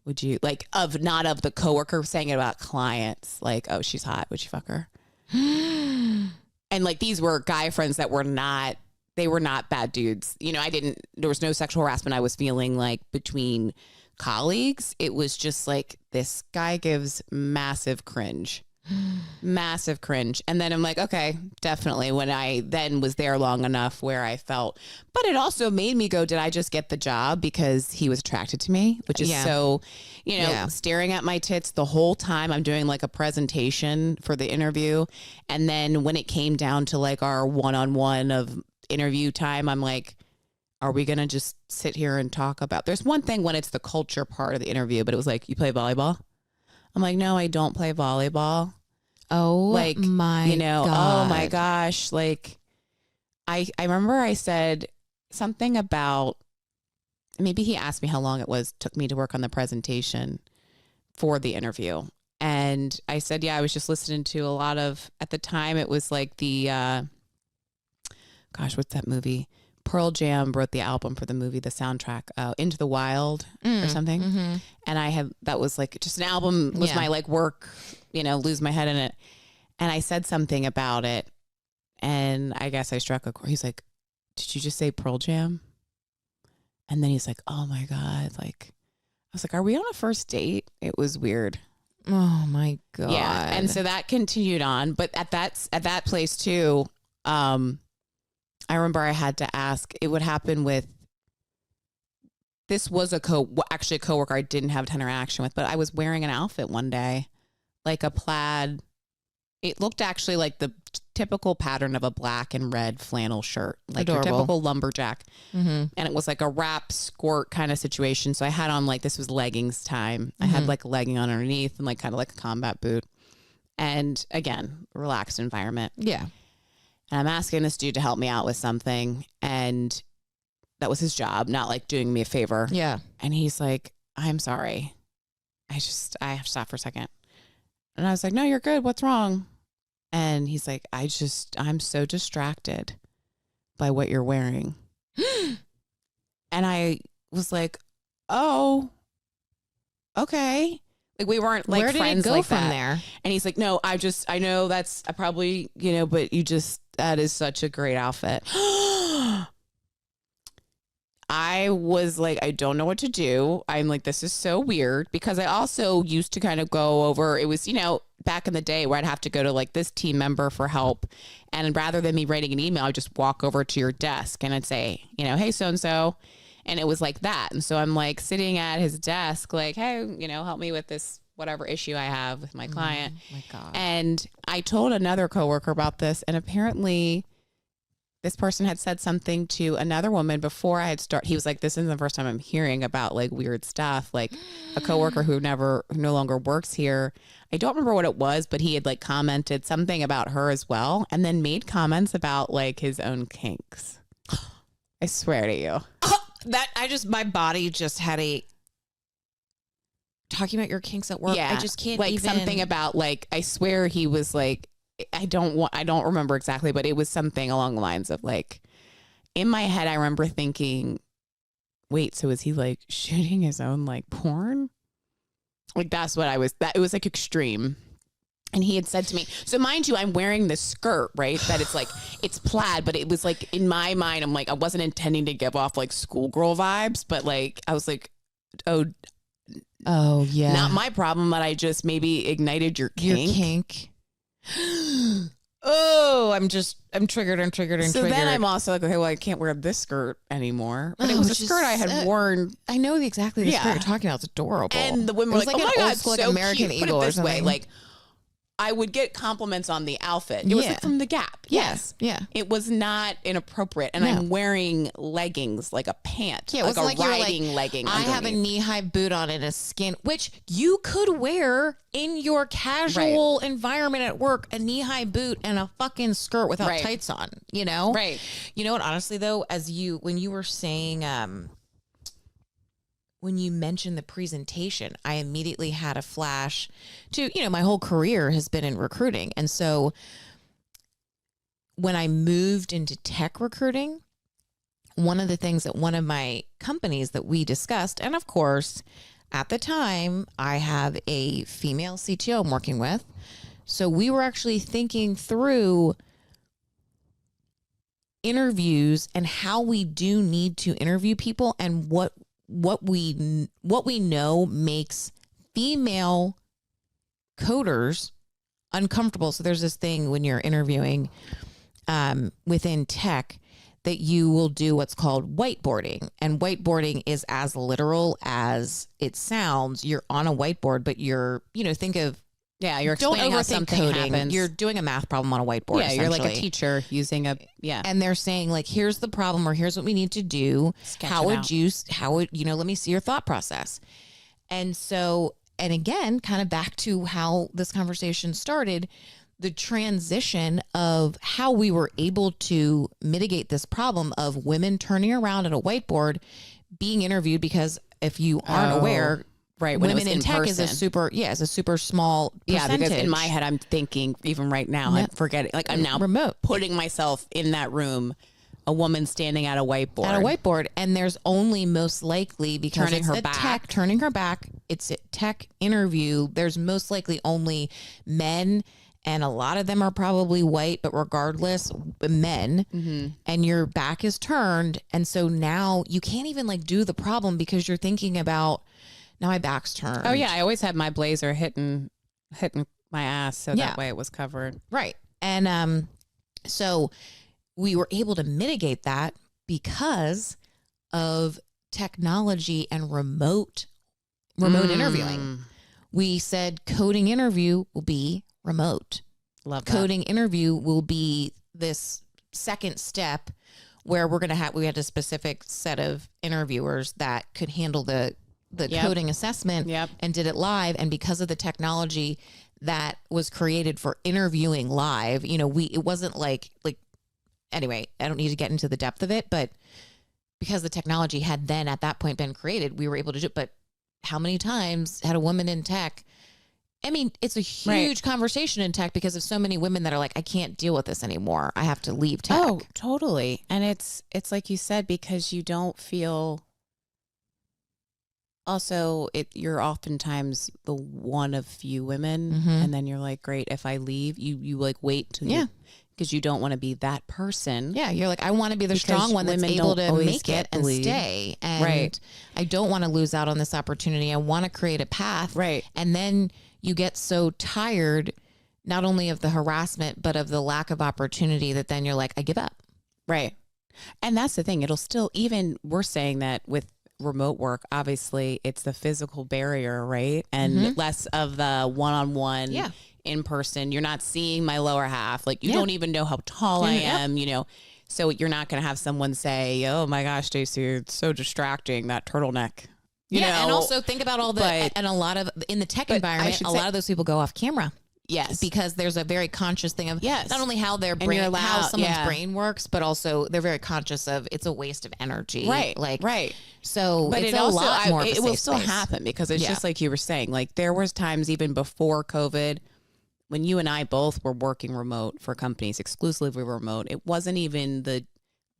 Would you, like, not of the coworker, saying it about clients, like, oh, she's hot, would you fuck her? And like, these were guy friends that were not bad dudes. You know, there was no sexual harassment I was feeling like between colleagues. It was just like, this guy gives massive cringe. And then I'm like, okay, definitely. When I then was there long enough where I felt, but it also made me go, did I just get the job because he was attracted to me? Which is so, you know, staring at my tits the whole time I'm doing like a presentation for the interview. And then when it came down to like our one-on-one of interview time, I'm like, are we going to just sit here and talk about, there's one thing when it's the culture part of the interview, but it was like, you play volleyball? I'm like, no, I don't play volleyball. Oh, like, my God. Oh my gosh. Like I remember I said something about, maybe he asked me how long took me to work on the presentation for the interview. And I said, yeah, I was just listening to a lot of, at the time it was like the, what's that movie? Pearl Jam wrote the album for the movie, the soundtrack, Into the Wild or something. Mm-hmm. And that was like just an album was my like work, lose my head in it. And I said something about it. And I guess I struck a chord. He's like, did you just say Pearl Jam? And then he's like, oh my God. Like, I was like, are we on a first date? It was weird. Oh my God. Yeah. And so that continued on. But at that place too, I remember I had to ask, it would happen with, this was actually a coworker I didn't have a ton of interaction with, but I was wearing an outfit one day, like a plaid. It looked actually like the typical pattern of a black and red flannel shirt, like your typical lumberjack. Mm-hmm. And it was like a wrap skirt kind of situation. So I had on this was leggings time. I had like a legging on underneath and like kind of like a combat boot. And again, relaxed environment. Yeah. And I'm asking this dude to help me out with something. And that was his job, not like doing me a favor. Yeah. And he's like, I'm sorry. I have to stop for a second. And I was like, no, you're good. What's wrong? And he's like, I'm so distracted by what you're wearing. And I was like, oh, okay. Like we weren't like Where did friends it go like from that. there? And he's like, no, I know that's probably, but that is such a great outfit. I was like, I don't know what to do. I'm like, this is so weird, because I also used to kind of go over, it was, back in the day where I'd have to go to like this team member for help. And rather than me writing an email, I'd just walk over to your desk and I'd say, hey, so-and-so. And it was like that. And so I'm like sitting at his desk, like, hey, help me with this, whatever issue I have with my client. Oh my God. And I told another coworker about this, and apparently this person had said something to another woman before I had started. He was like, this isn't the first time I'm hearing about like weird stuff. Like a coworker who no longer works here. I don't remember what it was, but he had like commented something about her as well, and then made comments about like his own kinks. I swear to you. My body just had talking about your kinks at work. Yeah. I just can't like even. Something about like, I swear he was like, I don't remember exactly, but it was something along the lines of like, in my head, I remember thinking, wait, so is he like shooting his own like porn? Like that's what it was like extreme. And he had said to me, so mind you, I'm wearing this skirt, right? That it's like, it's plaid, but it was like in my mind, I'm like, I wasn't intending to give off like schoolgirl vibes, but like, I was like, oh yeah. Not my problem that I just maybe ignited your kink. Your kink. Oh, I'm triggered. So then I'm also like, okay, well, I can't wear this skirt anymore. But it was a skirt I had worn. I know exactly the skirt you're talking about. It's adorable. And the women were like, oh my God, it's like so American cute. Eagle Put it or this way, something. like I would get compliments on the outfit. It was like from the Gap. Yes. Yeah. It was not inappropriate. And I'm wearing leggings, like a pant. Yeah, it like wasn't a like riding legging. I have a knee-high boot on and a skin, which you could wear in your casual environment at work, a knee-high boot and a fucking skirt without tights on, Right. You know what, honestly, though, when you were saying, when you mentioned the presentation, I immediately had a flash to, my whole career has been in recruiting. And so when I moved into tech recruiting, one of the things at one of my companies that we discussed, and of course, at the time, I have a female CTO I'm working with. So we were actually thinking through interviews and how we do need to interview people and what we know makes female coders uncomfortable. So there's this thing when you're interviewing within tech that you will do what's called whiteboarding. And whiteboarding is as literal as it sounds. You're on a whiteboard, but you're, think of Yeah, you're don't explaining how overthink something coding. happens. You're doing a math problem on a whiteboard. Yeah, you're like a teacher using a and they're saying like, here's the problem, or here's what we need to do. Sketch how it would out. let me see your thought process. And so, and again, kind of back to how this conversation started, the transition of how we were able to mitigate this problem of women turning around at a whiteboard, being interviewed, because if you aren't aware, right, when women it was in tech person. is a super small percentage. Yeah, because in my head, I'm thinking, even right now, I'm forgetting. Like, I'm now remote, putting myself in that room, a woman standing at a whiteboard. And there's only most likely, because Turning it's her a back. turning her back. It's a tech interview. There's most likely only men, and a lot of them are probably white, but regardless, men. Mm-hmm. And your back is turned, and so now you can't even like do the problem because you're thinking about, now my back's turned. Oh yeah, I always had my blazer hitting my ass, so that way it was covered. Right. And so we were able to mitigate that because of technology and remote interviewing. We said coding interview will be remote. Love that. Coding interview will be this second step where we had a specific set of interviewers that could handle the coding assessment and did it live. And because of the technology that was created for interviewing live, it wasn't like, anyway, I don't need to get into the depth of it, but because the technology had then at that point been created, we were able to do it. But how many times had a woman in tech? I mean, it's a huge conversation in tech because of so many women that are like, I can't deal with this anymore. I have to leave tech. Oh, totally. And it's like you said, because you don't feel. Also, you're oftentimes the one of few women, and then you're like, great, if I leave, you like wait till because you don't want to be that person. Yeah, you're like, I want to be the strong one that's able to make it and stay. And I don't want to lose out on this opportunity. I want to create a path. Right. And then you get so tired, not only of the harassment, but of the lack of opportunity, that then you're like, I give up. Right. And that's the thing. It'll still, even we're saying that with remote work, obviously it's the physical barrier, right? And less of the one-on-one in person. You're not seeing my lower half. Like you don't even know how tall I am, so you're not going to have someone say, oh my gosh, Stacey, it's so distracting, that turtleneck. You know? And also think about all and a lot of, in the tech environment, a lot of those people go off camera. Yes. Because there's a very conscious thing of not only how their brain, how someone's brain works, but also they're very conscious of it's a waste of energy. Right. So but it's a lot more. It will still happen because it's just like you were saying, like there was times even before COVID when you and I both were working remote for companies, exclusively remote. It wasn't even the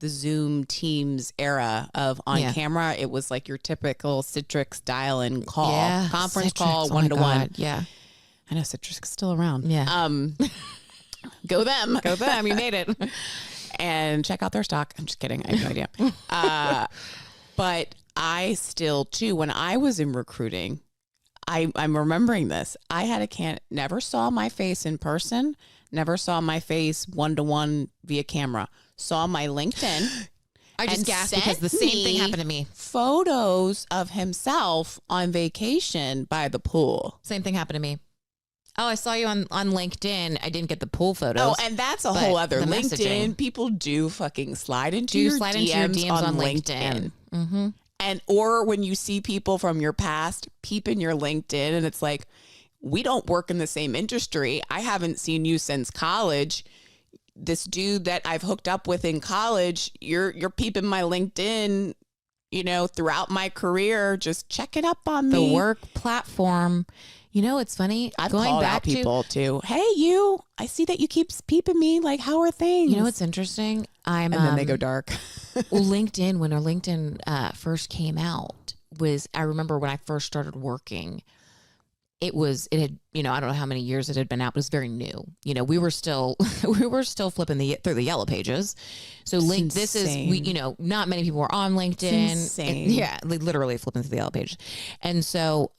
Zoom Teams era of on camera. It was like your typical Citrix dial-in call, conference call, one-to-one. Yeah. I know Citrix is still around. Yeah. Go them. Go them. You made it. And check out their stock. I'm just kidding. I have no idea. But I still, too, when I was in recruiting, I'm remembering this. I had never saw my face in person, never saw my face one-to-one via camera, saw my LinkedIn. I just gasped because the same thing happened to me. Photos of himself on vacation by the pool. Same thing happened to me. Oh, I saw you on LinkedIn. I didn't get the pool photos. Oh, and that's a whole other LinkedIn. Messaging. People do fucking slide into your DMs on LinkedIn. Mm-hmm. And or when you see people from your past peep in your LinkedIn and it's like, we don't work in the same industry. I haven't seen you since college. This dude that I've hooked up with in college, you're peeping my LinkedIn, throughout my career, just checking up on me. The work platform. It's funny. I've called out people too. Hey, I see that you keep peeping me. Like, how are things? You know what's interesting? And then they go dark. Well, LinkedIn, when our LinkedIn first came out, I remember when I first started working, it had, I don't know how many years it had been out, but it was very new. We were still flipping through the yellow pages. So not many people were on LinkedIn. Literally flipping through the yellow page. And so,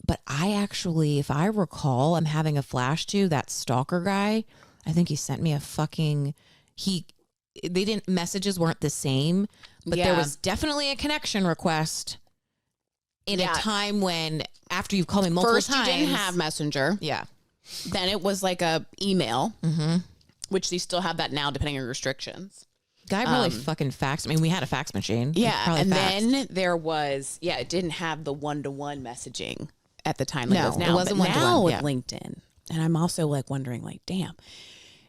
but I actually, if I recall, I'm having a flash to that stalker guy. I think he sent me messages weren't the same, but there was definitely a connection request in a time when after you've called me multiple First, times. you didn't have Messenger. Yeah. Then it was like a email, which they still have that now, depending on restrictions. Guy probably fucking faxed. I mean, we had a fax machine. Yeah. And then there was, it didn't have the one-to-one messaging at the time. Like No, it was now. it wasn't But one-to-one, now with yeah. LinkedIn. And I'm also like wondering, like, damn,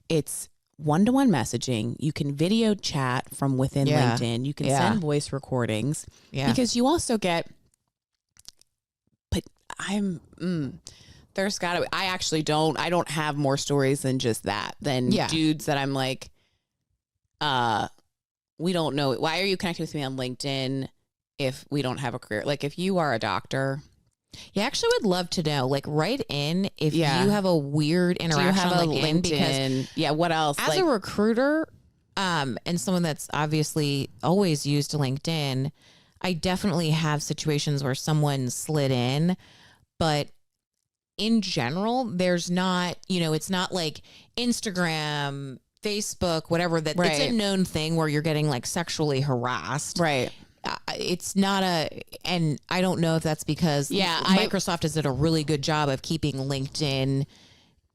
it's one-to-one messaging. You can video chat from within LinkedIn. You can send voice recordings. Yeah. Because you also get, but there's gotta be, I don't have more stories than just that, than dudes that I'm like, we don't know. Why are you connected with me on LinkedIn if we don't have a career? Like if you are a doctor. Yeah, actually would love to know. Like write in if you have a weird interaction on LinkedIn. Because what else? As a recruiter, and someone that's obviously always used LinkedIn, I definitely have situations where someone slid in, but in general, there's not, it's not like Instagram, Facebook, whatever, that it's a known thing where you're getting like sexually harassed. Right. It's not and I don't know if that's because Microsoft has done a really good job of keeping LinkedIn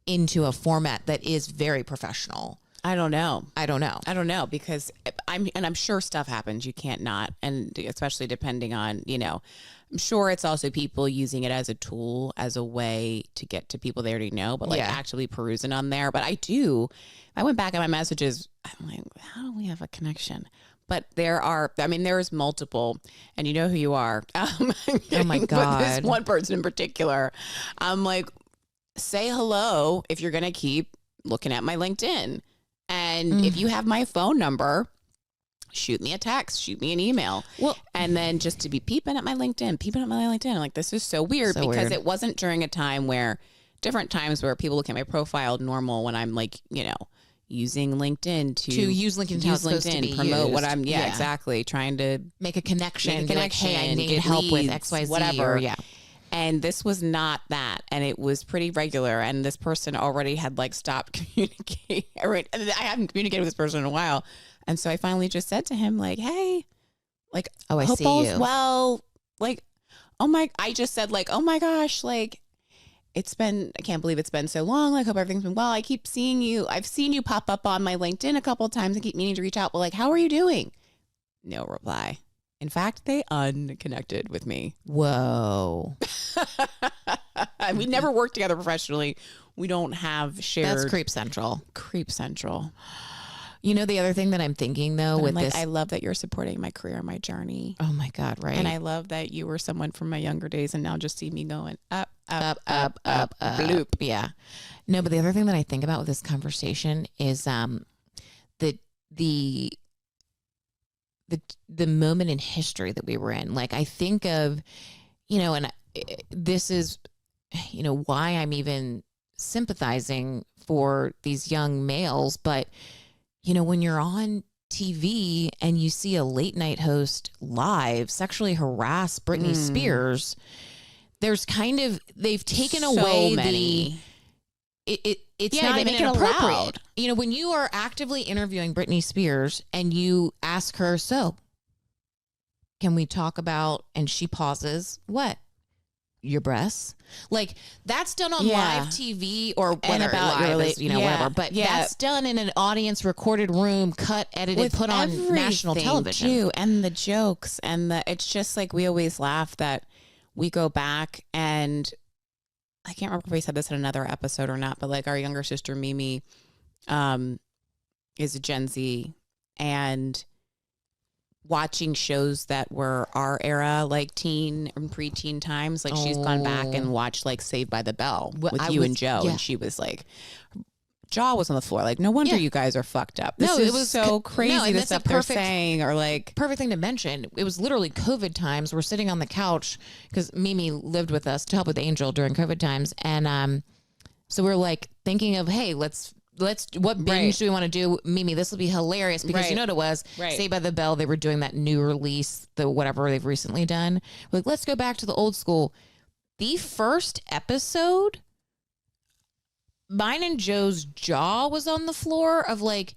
into a format that is very professional. I don't know because I'm sure stuff happens. You can't not. And especially depending on, I'm sure it's also people using it as a tool, as a way to get to people they already know, but like actually perusing on there. But I went back at my messages. I'm like, how do we have a connection? But there's multiple, and you know who you are. Oh my God. But this one person in particular, I'm like, say hello if you're going to keep looking at my LinkedIn. And if you have my phone number, shoot me a text, shoot me an email. Well, and then just to be peeping at my LinkedIn. I'm like, this is so weird because it wasn't during a time where different times where people look at my profile normal when I'm like, using LinkedIn to use LinkedIn, promote used. what I'm, exactly. Trying to make a connection. Like, hey, I need help with XYZ, whatever. And this was not that. And it was pretty regular. And this person already had like stopped communicating. I haven't communicated with this person in a while. And so I finally just said to him, like, hey, like, I hope see all's you. well. Like, I just said like, oh my gosh, like, I can't believe it's been so long. Like, hope everything's been well. I keep seeing you. I've seen you pop up on my LinkedIn a couple of times. I keep meaning to reach out. But like, how are you doing? No reply. In fact, they unconnected with me. Whoa. We never worked together professionally. We don't have shared. That's Creep Central. Creep Central. The other thing that I'm thinking though, with this, I love that you're supporting my career, my journey. Oh my God, right? And I love that you were someone from my younger days, and now just see me going up, bloop. Yeah. No, but the other thing that I think about with this conversation is the moment in history that we were in. Like I think of, and this is, why I'm even sympathizing for these young males, but when you're on TV and you see a late night host live sexually harass Britney Spears, there's they've taken away it's not even inappropriate. When you are actively interviewing Britney Spears and you ask her, so can we talk about, and she pauses, what? Your breasts? Like that's done on live TV or whether about live is, whatever. But that's done in an audience recorded room, cut, edited, put on national television. Too. And the jokes it's just like we always laugh that we go back, and I can't remember if we said this in another episode or not, but like our younger sister Mimi is a Gen Z, and watching shows that were our era, like teen and preteen times. Like she's gone back and watched like Saved by the Bell with you and Joe. And she was like, jaw was on the floor. Like, no wonder you guys are fucked up. This is so crazy, the stuff they're saying, or like. Perfect thing to mention. It was literally COVID times. We're sitting on the couch because Mimi lived with us to help with Angel during COVID times. And so we're like thinking of, hey, let's what binge do we want to do? Mimi, this will be hilarious because you know what it was? Saved by the Bell, they were doing that new release, the whatever they've recently done. We're like, let's go back to the old school. The first episode, mine and Joe's jaw was on the floor of like,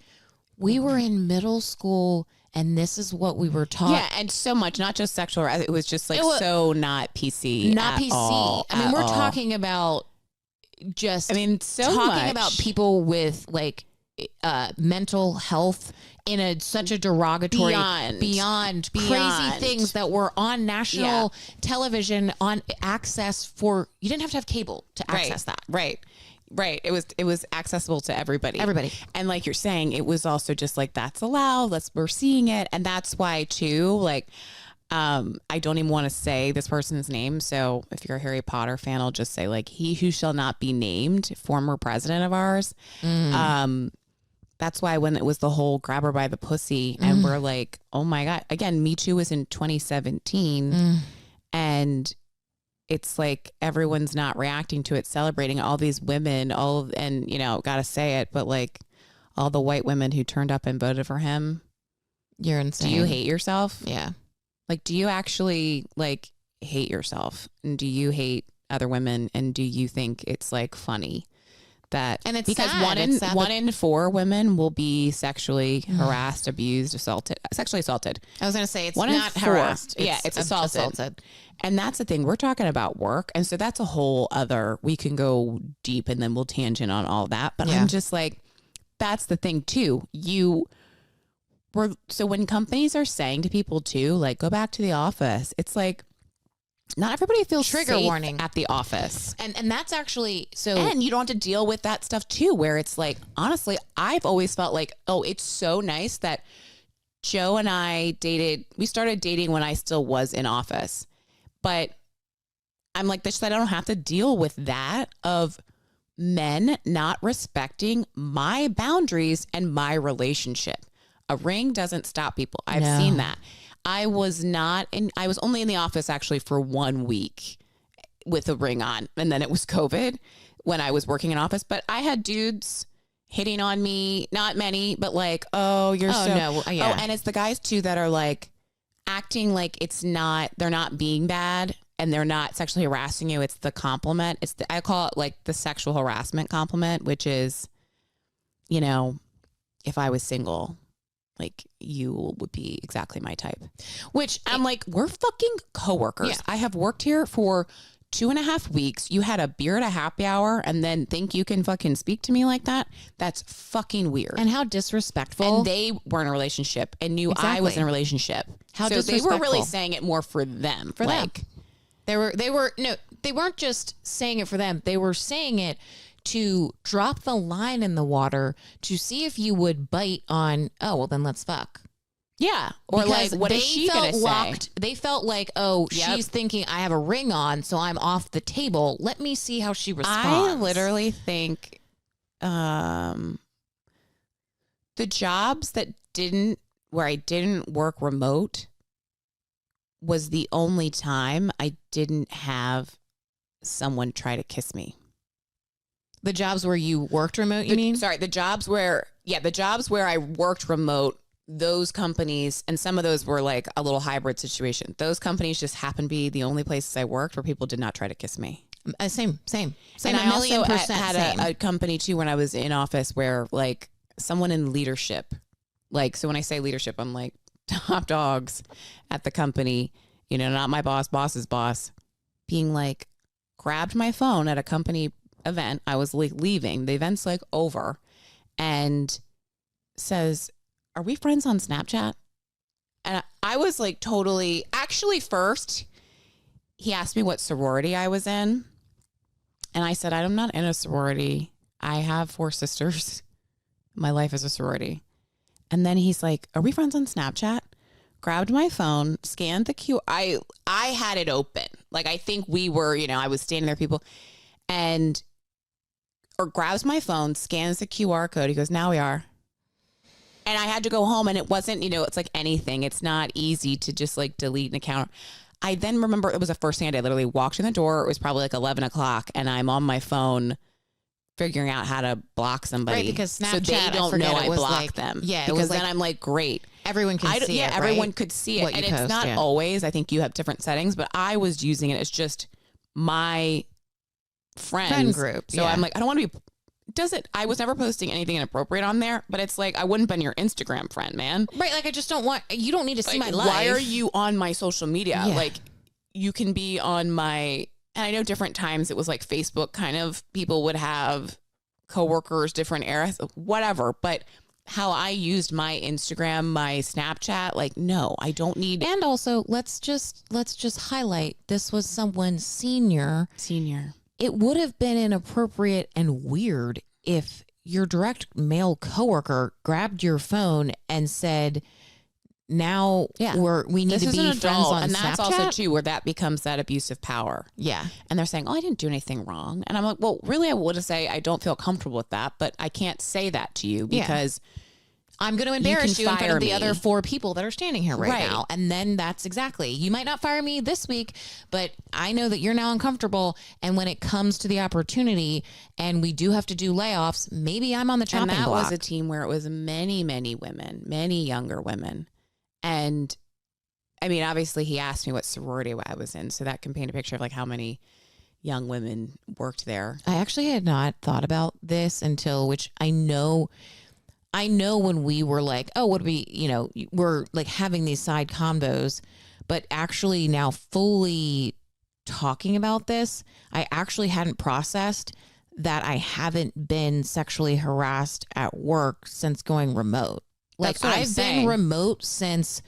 we were in middle school And this is what we were taught. Yeah, and so much, not just sexual. It was just like so not PC. Not PC. I mean, we're talking about just. I mean, so talking much about people with like mental health in such a derogatory, beyond crazy things that were on national television on access for. You didn't have to have cable to access that. Right. It was accessible to everybody. And like you're saying, it was also just like, that's allowed. We're seeing it. And that's why too, like, I don't even want to say this person's name. So if you're a Harry Potter fan, I'll just say like, he who shall not be named, former president of ours. That's why when it was the whole grab her by the pussy and we're like, oh my God, again, Me Too was in 2017 and it's like everyone's not reacting to it, celebrating all these women, and you know, gotta say it, but like all the white women who turned up and voted for him. You're insane. Do you hate yourself? Yeah. Like, do you actually like hate yourself? And do you hate other women? And do you think it's like funny that, and it's because sad. one in 4 women will be sexually harassed, abused, sexually assaulted. I was going to say it's one not in 4. harassed. It's assaulted. And that's the thing. We're talking about work. And so that's a whole other, we can go deep and then we'll tangent on all that. But I'm just like, that's the thing too. So when companies are saying to people too, like, go back to the office, it's like, not everybody feels trigger safe warning at the office. And that's actually, so. And you don't have to deal with that stuff too, where it's like, honestly, I've always felt like, oh, it's so nice that Joe and I we started dating when I still was in office. But I'm like, I don't have to deal with that of men not respecting my boundaries and my relationship. A ring doesn't stop people. I've seen that. I was only in the office actually for 1 week with a ring on. And then it was COVID when I was working in office. But I had dudes hitting on me, not many, but like, oh, you're no. Yeah. Oh, and it's the guys too that are like acting like they're not being bad and they're not sexually harassing you. It's the compliment. I call it like the sexual harassment compliment, which is, you know, if I was single, like you would be exactly my type, which I'm like, we're fucking coworkers. Yeah. I have worked here for 2.5 weeks. You had a beer at a happy hour and then think you can fucking speak to me like that. That's fucking weird. And how disrespectful. And they were in a relationship and knew I was in a relationship. How so disrespectful. They were really saying it more for them. They weren't just saying it for them. They were saying it to drop the line in the water to see if you would bite on, oh, well, then let's fuck. Yeah. Or because like, what is she going to say? They felt like, oh, she's thinking I have a ring on, so I'm off the table. Let me see how she responds. I literally think the jobs where I didn't work remote was the only time I didn't have someone try to kiss me. The jobs where you worked remote, you mean? Sorry, the jobs where I worked remote, those companies, and some of those were like a little hybrid situation. Those companies just happened to be the only places I worked where people did not try to kiss me. Same. And I also had a company too when I was in office where like someone in leadership, like, so when I say leadership, I'm like top dogs at the company, you know, not my boss's boss, being like, grabbed my phone at a company event. I was like leaving. The event's like over and says, are we friends on Snapchat? And I was like actually first he asked me what sorority I was in. And I said, I'm not in a sorority. I have 4 sisters. My life is a sorority. And then he's like, are we friends on Snapchat? Grabbed my phone, scanned the QR. I had it open. Like, I think we were, you know, I was standing there, people, or grabs my phone, scans the QR code. He goes, now we are. And I had to go home and it wasn't, you know, it's like anything. It's not easy to just like delete an account. I then remember it was the first thing I did. I literally walked in the door. It was probably like 11 o'clock and I'm on my phone figuring out how to block somebody. Right, because Snapchat, so they don't know I blocked them. Yeah, because then I'm like, great. Everyone can see it, right? Everyone could see it. And it's not always. I think you have different settings, but I was using it as just my friend group. So I'm like, I don't want to be I was never posting anything inappropriate on there, but it's like, I wouldn't been your Instagram friend, man. Right. Like, I just don't want, you don't need to see my life. Why are you on my social media? Yeah. Like, you can be on my, and I know different times it was like Facebook kind of, people would have coworkers, different eras, whatever. But how I used my Instagram, my Snapchat, like, no, I don't need. And also, let's just highlight, this was someone senior. It would have been inappropriate and weird if your direct male coworker grabbed your phone and said, now we need to be friends on and Snapchat. That's also too where that becomes that abuse of power. Yeah. And they're saying, oh, I didn't do anything wrong. And I'm like, well, really, I would say I don't feel comfortable with that, but I can't say that to you because I'm going to embarrass you in front of the me. other 4 people that are standing here right now. And then that's exactly, you might not fire me this week, but I know that you're now uncomfortable. And when it comes to the opportunity and we do have to do layoffs, maybe I'm on the chopping block. And that was a team where it was many, many women, many younger women. And I mean, obviously he asked me what sorority I was in. So that can paint a picture of like how many young women worked there. I actually had not thought about this until, which I know when we were like, oh, what do we, we're like having these side combos, but actually now fully talking about this, I actually hadn't processed that I haven't been sexually harassed at work since going remote. Like, I've been remote since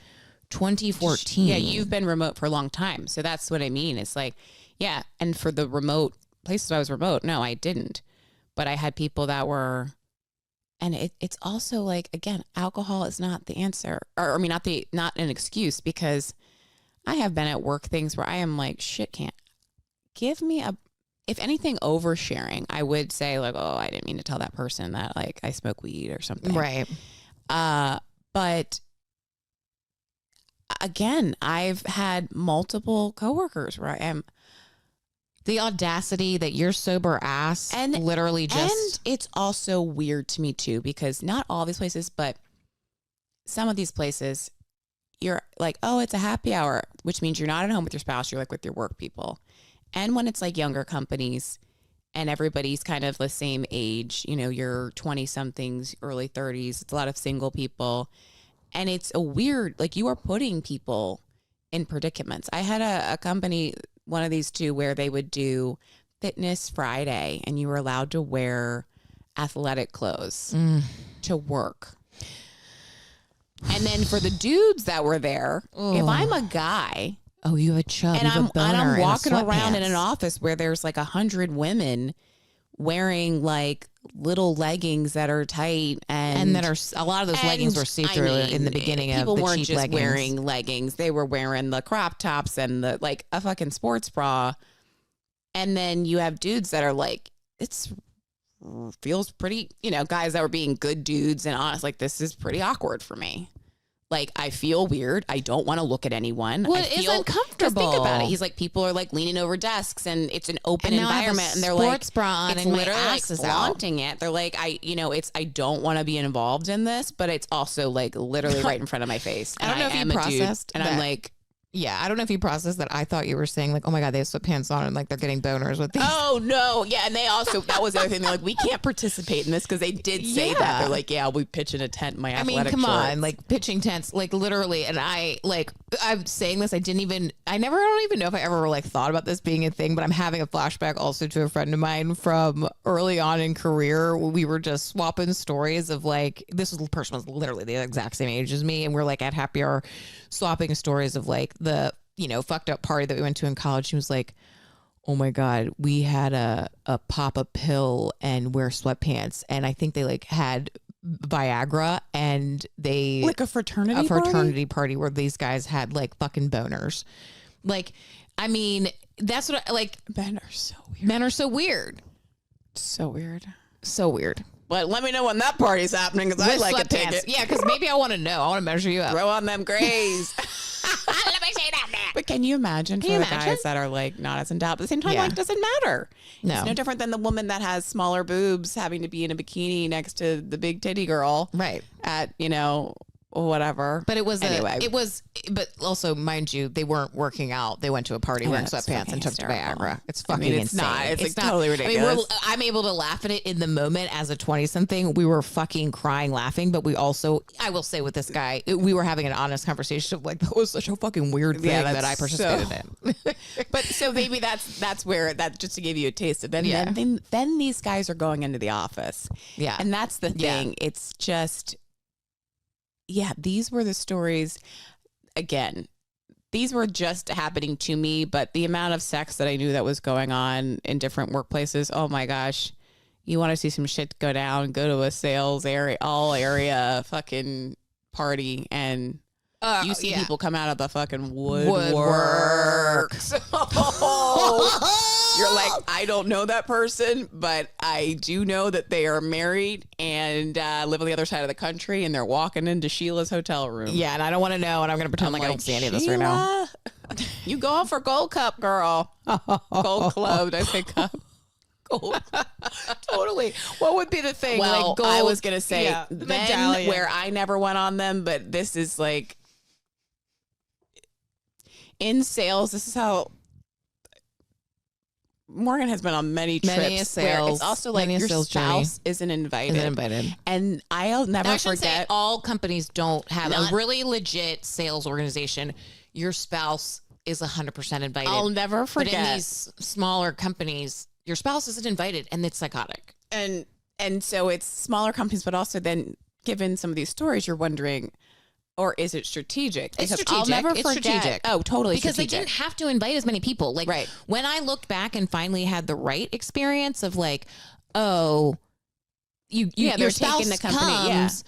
2014. Yeah, you've been remote for a long time. So that's what I mean. It's like, yeah. And for the remote places I was remote, no, I didn't. But I had people that were... And it's also like, again, alcohol is not the answer, or I mean, not an excuse, because I have been at work things where I am like, shit, can't give me if anything, oversharing. I would say like, oh, I didn't mean to tell that person that like I smoke weed or something. Right. But again, I've had multiple coworkers where I am. The audacity that your sober ass and literally just... And it's also weird to me too, because not all these places, but some of these places, you're like, oh, it's a happy hour, which means you're not at home with your spouse, you're like with your work people. And when it's like younger companies and everybody's kind of the same age, you're 20-somethings, early 30s, it's a lot of single people. And it's a weird, like you are putting people in predicaments. I had a company... one of these two where they would do Fitness Friday and you were allowed to wear athletic clothes to work. And then for the dudes that were there, if I'm a guy, you have a chub, and I'm walking around in an office where there's like 100 women wearing like little leggings that are tight and that are, a lot of those leggings were see-through in the beginning of the cheap leggings. People weren't just wearing leggings. They were wearing the crop tops and the like a fucking sports bra. And then you have dudes that are like, feels pretty, guys that were being good dudes and honest, like this is pretty awkward for me. Like, I feel weird. I don't want to look at anyone. Well, it is uncomfortable. Just think about it. He's like, people are like leaning over desks and it's an open environment. And they're like, sports bra on it's and literally my like ass is flaunting out. it. They're like, I don't want to be involved in this, but it's also like literally right in front of my face. I don't know if you processed and I'm like, yeah, I don't know if you processed that. I thought you were saying like, oh my God, they have sweatpants on and like they're getting boners with these. Oh no. Yeah. And they also, that was the other thing. They're like, we can't participate in this because they did say that. They're like, yeah, we'll be pitching a tent in my athletic come shorts. on, like pitching tents, like literally. And I'm saying this, I don't even know if I ever like thought about this being a thing, but I'm having a flashback also to a friend of mine from early on in career. We were just swapping stories of like, the person was literally the exact same age as me. And we're like at happy hour swapping stories of like the, fucked up party that we went to in college. She was like, oh my God, we had a pop a pill and wear sweatpants. And I think they like had Viagra and they like a fraternity party where these guys had like fucking boners. Like, I mean, that's what I like. Men are so weird. So weird. So weird. But let me know when that party's happening because I'd like a ticket. Yeah, because maybe I want to know. I want to measure you up. Throw on them grays. Let me say that. But can you imagine the guys that are like not as endowed, but at the same time, like doesn't matter. No. It's no different than the woman that has smaller boobs having to be in a bikini next to the big titty girl. Right. At, whatever. But it was anyway. But also, mind you, they weren't working out. They went to a party wearing sweatpants and took Viagra. It's fucking it's insane. not. It's like totally ridiculous. I'm able to laugh at it in the moment as a 20-something. We were fucking crying laughing, but we also, I will say with this guy, we were having an honest conversation of like, that was such a fucking weird thing that I participated in. But so maybe that's where that, just to give you a taste of then these guys are going into the office. Yeah. And that's the thing. It's just, these were the stories. Again, these were just happening to me, but the amount of sex that I knew that was going on in different workplaces, oh my gosh. You want to see some shit go down, go to a sales area fucking party, and you see people come out of the fucking woodwork. So you're like, I don't know that person, but I do know that they are married and live on the other side of the country, and they're walking into Sheila's hotel room. Yeah, and I don't want to know, and I'm going to pretend like I don't see any of this right now. You going for gold cup, girl. Gold club. Did I say cup? Gold. Totally. What would be the thing? Well, like gold, I was going to say the then medallion. Where I never went on them, but this is like in sales. This is how Morgan has been on many trips. Sales. It's also like your spouse isn't invited. And I'll never forget. All companies don't have a really legit sales organization. Your spouse is 100% invited. I'll never forget. But in these smaller companies, your spouse isn't invited, and it's psychotic. And so it's smaller companies, but also then given some of these stories, you're wondering, or is it strategic? It's strategic. I'll never it's forget. Strategic. Oh, totally. Because strategic. They didn't have to invite as many people. Like when I looked back and finally had the right experience of like, oh, your spouse taking the company, comes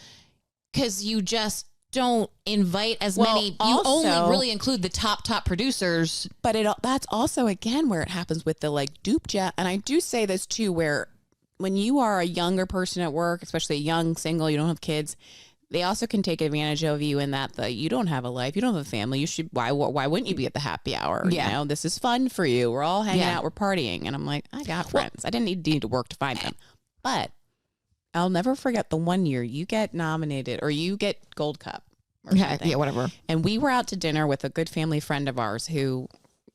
because you just don't invite as many. You only really include the top producers. But that's also again where it happens with the like dupe jet. And I do say this too, where when you are a younger person at work, especially a young single, you don't have kids, they also can take advantage of you in that you don't have a life, you don't have a family. You should why wouldn't you be at the happy hour? Yeah. You know, this is fun for you. We're all hanging out, we're partying, and I'm like, I got friends. I didn't need to work to find them, but I'll never forget the one year you get nominated or you get Gold Cup or something. Yeah, whatever. And we were out to dinner with a good family friend of ours who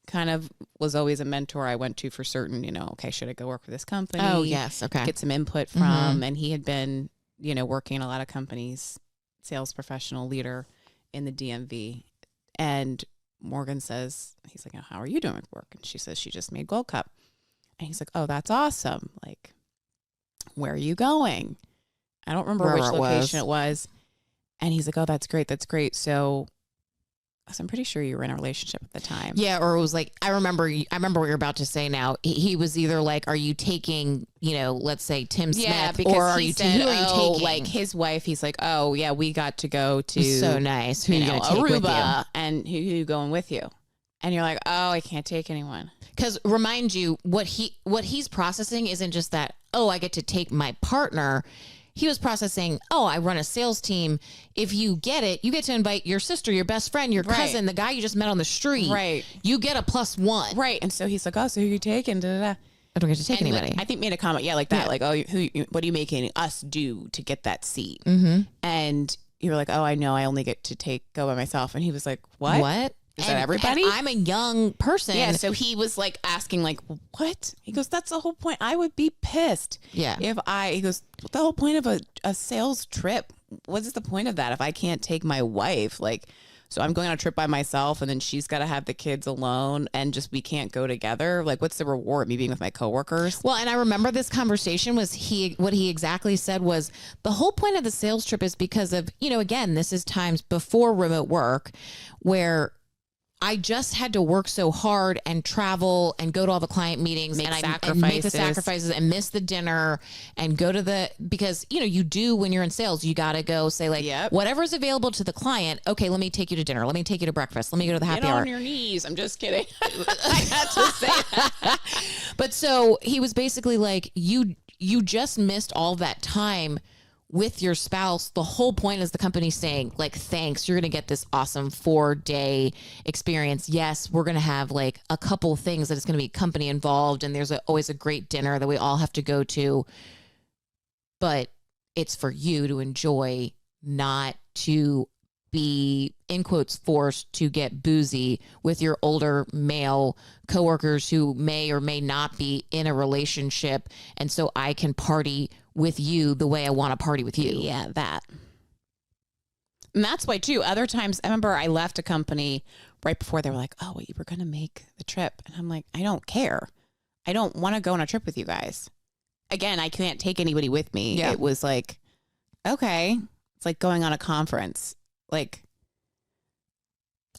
kind of was always a mentor I went to for certain, okay, should I go work for this company? Oh, yes. Okay. Get some input from. And he had been, working in a lot of companies, sales professional leader in the DMV. And Morgan says, he's like, how are you doing with work? And she says, she just made Gold Cup. And he's like, oh, that's awesome. Like, where are you going? I don't remember which location it was. And he's like, oh, that's great. That's great. So I'm pretty sure you were in a relationship at the time. Yeah. Or it was like, I remember what you're about to say now. He was either like, are you taking, let's say Tim Smith, because or are you taking like his wife? He's like, oh yeah, we got to go to so nice. Who are you going to take Aruba, with you? And who you going with you? And you're like, oh, I can't take anyone. Because remind you, what he's processing isn't just that, oh, I get to take my partner. He was processing, oh, I run a sales team. If you get it, you get to invite your sister, your best friend, your cousin, the guy you just met on the street. Right. You get a +1. Right. And so he's like, oh, so who are you taking? Da-da-da. I don't get to take anybody. I think made a comment, like that, like, oh, what are you making us do to get that seat? Mm-hmm. And you were like, oh, I know, I only get to go by myself. And he was like, what? What? Is that everybody? And I'm a young person. Yeah, so he was like asking like, what? He goes, that's the whole point. I would be pissed. Yeah. He goes, the whole point of a sales trip, what is the point of that if I can't take my wife? Like, so I'm going on a trip by myself and then she's got to have the kids alone and just we can't go together. Like, what's the reward? Me being with my coworkers? Well, and I remember this conversation was what he exactly said was the whole point of the sales trip is because of, again, this is times before remote work where I just had to work so hard and travel and go to all the client meetings and make the sacrifices and miss the dinner and go to because, you do when you're in sales, you got to go say like, whatever's available to the client. Okay, let me take you to dinner. Let me take you to breakfast. Let me go to the happy hour. Get on your knees. I'm just kidding. I had to say that. But so he was basically like, you just missed all that time with your spouse. The whole point is the company saying like, thanks, you're going to get this awesome 4-day experience. Yes, we're going to have like a couple things that it's going to be company involved. And there's always a great dinner that we all have to go to, but it's for you to enjoy, not to be, in quotes, forced to get boozy with your older male coworkers who may or may not be in a relationship. And so I can party with you the way I want to party with you. Yeah, that. And that's why, too, other times, I remember I left a company right before they were like, oh, well, you were going to make the trip. And I'm like, I don't care. I don't want to go on a trip with you guys. Again, I can't take anybody with me. Yeah. It was like, okay. It's like going on a conference. Like,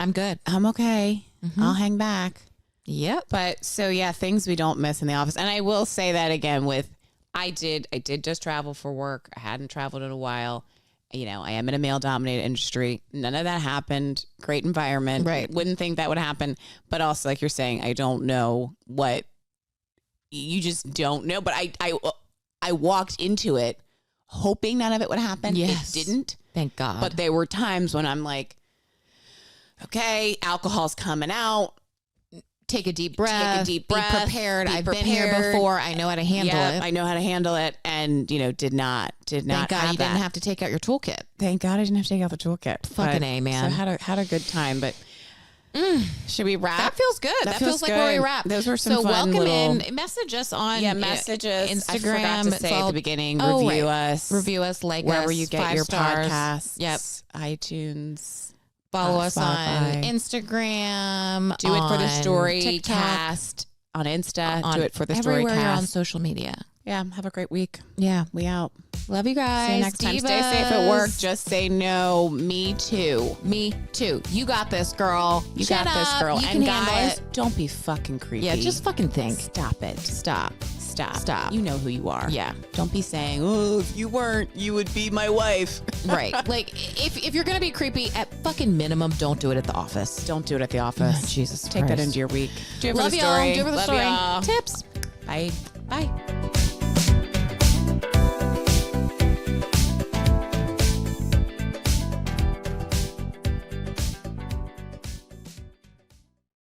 I'm good. I'm okay. Mm-hmm. I'll hang back. Yep. But so, yeah, things we don't miss in the office. And I will say that again with, I did just travel for work. I hadn't traveled in a while. You know, I am in a male dominated industry. None of that happened. Great environment. Right. Wouldn't think that would happen. But also, like you're saying, I don't know what, you just don't know. But I walked into it hoping none of it would happen. Yes. It didn't. Thank God. But there were times when I'm like, okay, alcohol's coming out. Take a deep breath. Be prepared. I've been here before. I know how to handle it. I know how to handle it. And, you know, did not. Thank God you didn't have to take out your toolkit. Thank God I didn't have to take out the toolkit. Fucking A, man. So had a good time. But should we wrap? That feels good. That feels like where we wrap. Those were some fun welcome in. Message us on messages. Instagram. I forgot to say at the beginning. Review us. Like wherever us, you get your stars. podcasts. Yep. iTunes. Follow us Spotify. on Instagram. Do it for the story TikTok, cast on Insta. Do it for the story everywhere cast. You're on social media. Yeah. Have a great week. Yeah. We out. Love you guys. See you next time. Stay safe at work. Just say no. Me too. Me too. You got this, girl. You got this, girl. You and can guys, don't be fucking creepy. Yeah, just fucking think. Stop it. Stop. You know who you are. Yeah. Don't be saying, oh, if you weren't, you would be my wife. Right. Like, if you're going to be creepy, at fucking minimum, don't do it at the office. Don't do it at the office. Oh, Jesus Take Christ. that into your week. Do it for Love the story. y'all. Do it for the story. Y'all. Tips. Bye. Bye.